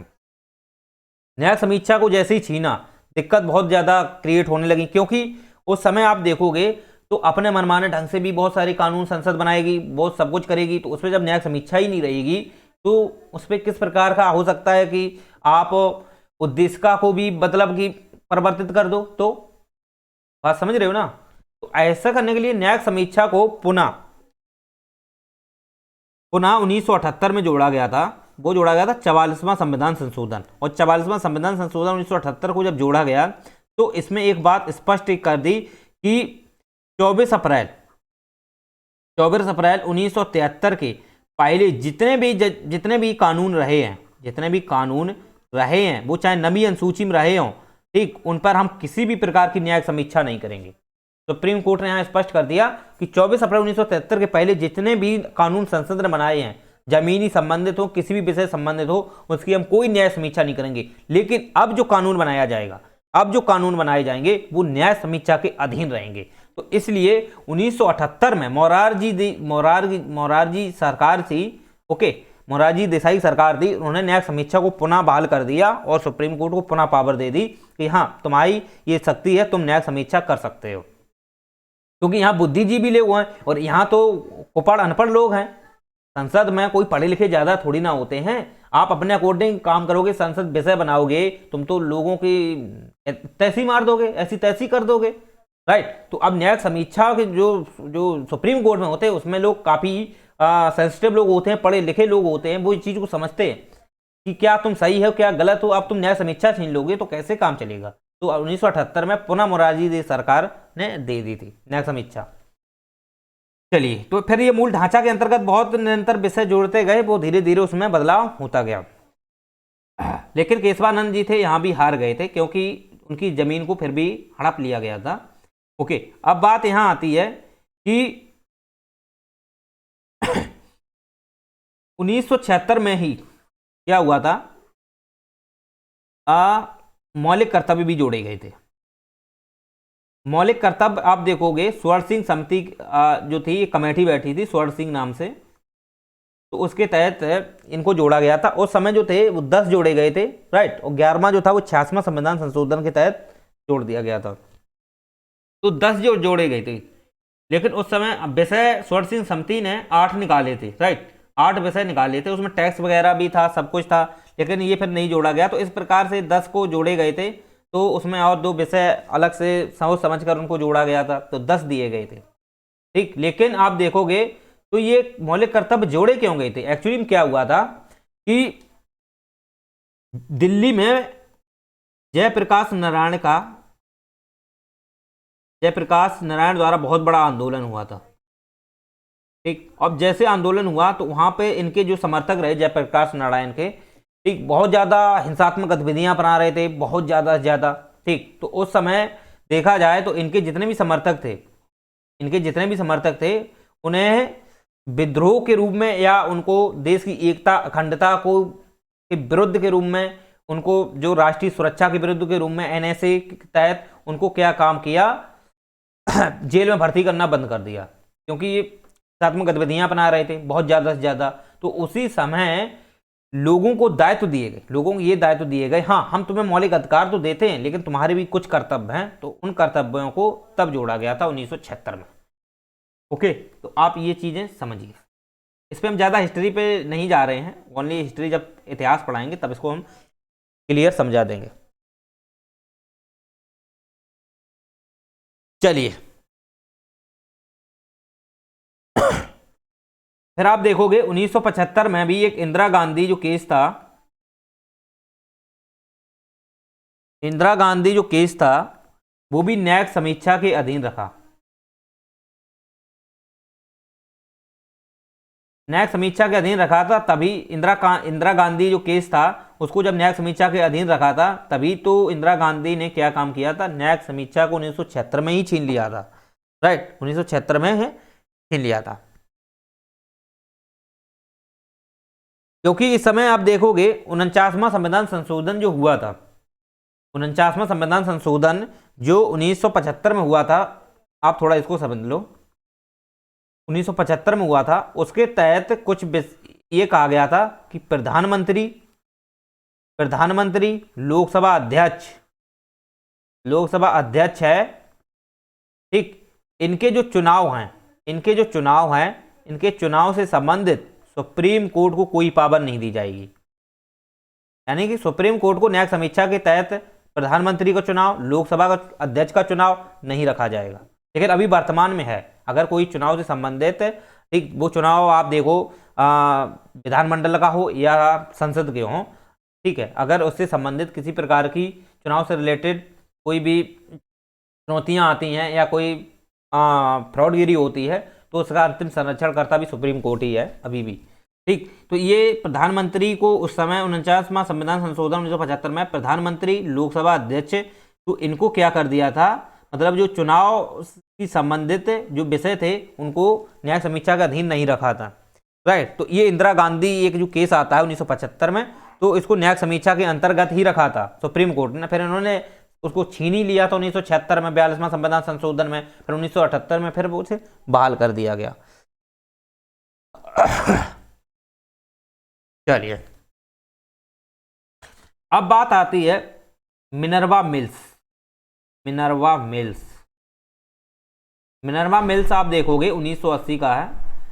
न्यायिक समीक्षा को जैसे ही छीना दिक्कत बहुत ज्यादा क्रिएट होने लगी। क्योंकि उस समय आप देखोगे तो अपने मनमाने ढंग से भी बहुत सारे कानून संसद बनाएगी, बहुत सब कुछ करेगी। तो उसमें जब न्यायिक समीक्षा ही नहीं रहेगी तो उस पर किस प्रकार का हो सकता है कि आप उद्देशिका को भी मतलब कि परिवर्तित कर दो। तो बात समझ रहे हो ना। तो ऐसा करने के लिए न्यायिक समीक्षा को पुनः 1978 में जोड़ा गया था। वो जोड़ा गया था 44वां संविधान संशोधन, और 44वां संविधान संशोधन 1978 को जब जोड़ा गया तो इसमें एक बात स्पष्ट कर दी कि 24 अप्रैल 1973 के पहले जितने भी कानून रहे हैं वो चाहे नवी अनुसूची में रहे हों, ठीक, उन पर हम किसी भी प्रकार की न्यायिक समीक्षा नहीं करेंगे। सुप्रीम कोर्ट ने यहां स्पष्ट कर दिया कि 24 अप्रैल 1973 के पहले जितने भी कानून संसद ने बनाए हैं, जमीनी संबंधित हो, किसी भी विषय संबंधित हो, उसकी हम कोई न्याय समीक्षा नहीं करेंगे। लेकिन अब जो कानून बनाए जाएंगे वो न्याय समीक्षा के अधीन रहेंगे। तो इसलिए 1978 में मोरारजी सरकार थी, ओके, मोरारजी देसाई सरकार थी, उन्होंने न्यायिक समीक्षा को पुनः बहाल कर दिया और सुप्रीम कोर्ट को पुनः पावर दे दी कि हाँ तुम्हारी ये शक्ति है, तुम न्यायिक समीक्षा कर सकते हो। क्योंकि यहाँ बुद्धिजीवी लोग हैं और यहाँ तो कुपड़ अनपढ़ लोग हैं। संसद में कोई पढ़े लिखे ज्यादा थोड़ी ना होते हैं। आप अपने अकॉर्डिंग काम करोगे, संसद विषय बनाओगे, तुम तो लोगों की तैसी मार दोगे, ऐसी तैसी कर दोगे, राइट। तो अब न्यायिक समीक्षा के जो सुप्रीम कोर्ट में होते हैं उसमें लोग काफी सेंसिटिव लोग होते हैं, पढ़े लिखे लोग होते हैं, वो इस चीज को समझते हैं कि क्या तुम सही हो क्या गलत हो। अब तुम न्याय समीक्षा छीन लोगे तो कैसे काम चलेगा। तो 1978 में पुनः मोरारजी देसाई सरकार ने दे दी थी न्यायिक समीक्षा। चलिए, तो फिर ये मूल ढांचा के अंतर्गत बहुत निरंतर विषय जोड़ते गए, वो धीरे धीरे उसमें बदलाव होता गया। लेकिन केशवानंद जी थे यहाँ भी हार गए थे, क्योंकि उनकी जमीन को फिर भी हड़प लिया गया था। ओके, अब बात यहाँ आती है कि 1976 में ही क्या हुआ था, मौलिक कर्तव्य भी जोड़े गए थे। मौलिक कर्तव्य आप देखोगे स्वर्ण सिंह समिति जो थी, ये कमेटी बैठी थी स्वर्ण सिंह नाम से, तो उसके तहत इनको जोड़ा गया था। उस समय जो थे वो 10 जोड़े गए थे, राइट, और 11वां जो था वो 86वां संविधान संशोधन के तहत जोड़ दिया गया था। तो 10 जो जोड़े गए थे, लेकिन उस समय विषय स्वर्ण सिंह समिति ने 8 निकाले थे, राइट, 8 विषय निकाले थे। उसमें टैक्स वगैरह भी था, सब कुछ था, लेकिन ये फिर नहीं जोड़ा गया। तो इस प्रकार से 10 को जोड़े गए थे, तो उसमें और 2 विषय अलग से सोच समझकर उनको जोड़ा गया था, तो 10 दिए गए थे, ठीक। लेकिन आप देखोगे तो ये मौलिक कर्तव्य जोड़े क्यों गए थे। एक्चुअली में क्या हुआ था कि दिल्ली में जयप्रकाश नारायण द्वारा बहुत बड़ा आंदोलन हुआ था, ठीक। अब जैसे आंदोलन हुआ तो वहां पे इनके जो समर्थक रहे जयप्रकाश नारायण के, ठीक, बहुत ज्यादा हिंसात्मक गतिविधियां अपना रहे थे, बहुत ज्यादा, ठीक। तो उस समय देखा जाए तो इनके जितने भी समर्थक थे उन्हें विद्रोह के रूप में या उनको देश की एकता अखंडता को के विरुद्ध के रूप में, उनको जो राष्ट्रीय सुरक्षा के विरुद्ध के रूप में एनएसए के तहत उनको क्या काम किया, जेल में भर्ती करना बंद कर दिया। क्योंकि ये हिंसात्मक गतिविधियां अपना रहे थे बहुत ज़्यादा से ज़्यादा। तो उसी समय लोगों को दायित्व दिए गए, लोगों को ये दायित्व दिए गए, हाँ हम तुम्हें मौलिक अधिकार तो देते हैं लेकिन तुम्हारे भी कुछ कर्तव्य हैं, तो उन कर्तव्यों को तब जोड़ा गया था 1976 में। ओके, तो आप ये चीज़ें समझिए। इस पर हम ज़्यादा हिस्ट्री पे नहीं जा रहे हैं, ओनली हिस्ट्री जब इतिहास पढ़ाएंगे तब इसको हम क्लियर समझा देंगे। चलिए फिर आप देखोगे 1975 में भी एक इंदिरा गांधी जो केस था, इंदिरा गांधी जो केस था वो भी न्यायिक समीक्षा के अधीन रखा। न्यायिक समीक्षा के अधीन रखा था, तभी इंदिरा गांधी जो केस था उसको जब न्यायिक समीक्षा के अधीन रखा था, तभी तो इंदिरा गांधी ने क्या काम किया था, न्यायिक समीक्षा को 1976 में ही छीन लिया था। राइट, 1976 में है छीन लिया था। क्योंकि इस समय आप देखोगे 49वां संविधान संशोधन जो हुआ था, 49वां संविधान संशोधन जो 1975 में हुआ था, आप थोड़ा इसको समझ लो, 1975 में हुआ था, उसके तहत कुछ ये कहा गया था कि प्रधानमंत्री लोकसभा अध्यक्ष है, ठीक, इनके जो चुनाव हैं इनके चुनाव से संबंधित सुप्रीम कोर्ट को कोई पाबंदी नहीं दी जाएगी। यानी कि सुप्रीम कोर्ट को न्यायिक समीक्षा के तहत प्रधानमंत्री का चुनाव, लोकसभा का अध्यक्ष का चुनाव नहीं रखा जाएगा। लेकिन अभी वर्तमान में है, अगर कोई चुनाव से संबंधित, ठीक, वो चुनाव आप देखो विधानमंडल का हो या संसद के हो, ठीक है, अगर उससे संबंधित किसी प्रकार की चुनाव से रिलेटेड कोई भी चुनौतियां आती हैं या कोई फ्रॉडगिरी होती है, तो उसका अंतिम संरक्षण करता भी सुप्रीम कोर्ट ही है अभी भी। ठीक, तो ये प्रधानमंत्री को उस समय 49वां संविधान संशोधन 1975 में प्रधानमंत्री, लोकसभा अध्यक्ष, तो इनको क्या कर दिया था, मतलब जो चुनाव की संबंधित जो विषय थे उनको न्यायिक समीक्षा का अधीन नहीं रखा था। राइट, तो ये इंदिरा गांधी एक जो केस आता है 1975 में, तो इसको न्यायिक समीक्षा के अंतर्गत ही रखा था सुप्रीम कोर्ट ने। फिर इन्होंने उसको छीन ही लिया था 1976 में 42वां संविधान संशोधन में, फिर 1978 में फिर वो उसे बहाल कर दिया गया। चलिए अब बात आती है मिनर्वा मिल्स आप देखोगे 1980 का है।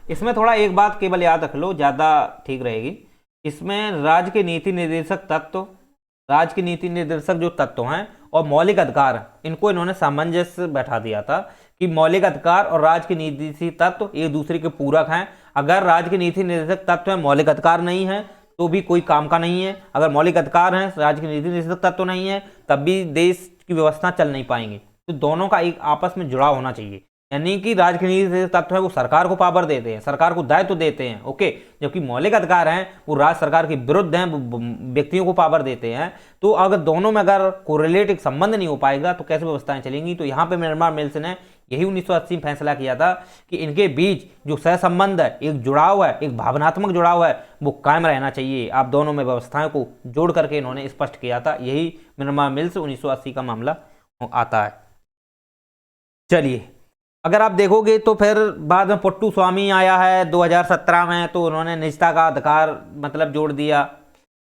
इसमें थोड़ा एक बात केवल याद रख लो, ज़्यादा ठीक रहेगी। इसमें राज्य के नीति निर्देशक जो तत्व हैं और मौलिक अधिकार, इनको इन्होंने सामंजस्य बैठा दिया था कि मौलिक अधिकार और राज्य के नीति तत्व एक दूसरे के पूरक हैं। अगर राज्य के नीति निर्देशक तत्व है, मौलिक अधिकार नहीं है, तो भी कोई काम का नहीं है। अगर मौलिक अधिकार हैं, राज्य के नीति निर्देशक तत्व नहीं है, तब भी देश की व्यवस्था चल नहीं पाएंगी। तो दोनों का एक आपस में जुड़ाव होना चाहिए। यानी कि राज्य के नीति तत्व है वो सरकार को पावर देते हैं, सरकार को दायित्व देते हैं, ओके, जबकि मौलिक अधिकार हैं वो राज्य सरकार के विरुद्ध हैं, वो व्यक्तियों को पावर देते हैं। तो अगर दोनों में अगर कोरिलेटिव संबंध नहीं हो पाएगा तो कैसे व्यवस्थाएं चलेंगी। तो यहाँ पे मिनर्वा मिल्स ने यही 1980 में फैसला किया था कि इनके बीच जो सहसंबंध है, एक जुड़ाव है, एक भावनात्मक जुड़ाव है, वो कायम रहना चाहिए। आप दोनों में व्यवस्थाओं को जोड़ करके इन्होंने स्पष्ट किया था। यही मिनर्वा मिल्स 1980 का मामला आता है। चलिए अगर आप देखोगे तो फिर बाद में पुट्टू स्वामी आया है 2017 में, तो उन्होंने निजता का अधिकार मतलब जोड़ दिया,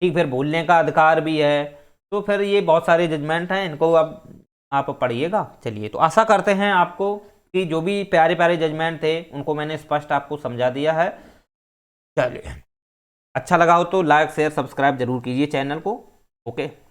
ठीक, फिर भूलने का अधिकार भी है। तो फिर ये बहुत सारे जजमेंट हैं, इनको अब आप पढ़िएगा। चलिए, तो आशा करते हैं आपको कि जो भी प्यारे प्यारे जजमेंट थे उनको मैंने स्पष्ट आपको समझा दिया है। चलिए, अच्छा लगा हो तो लाइक शेयर सब्सक्राइब जरूर कीजिए चैनल को। ओके।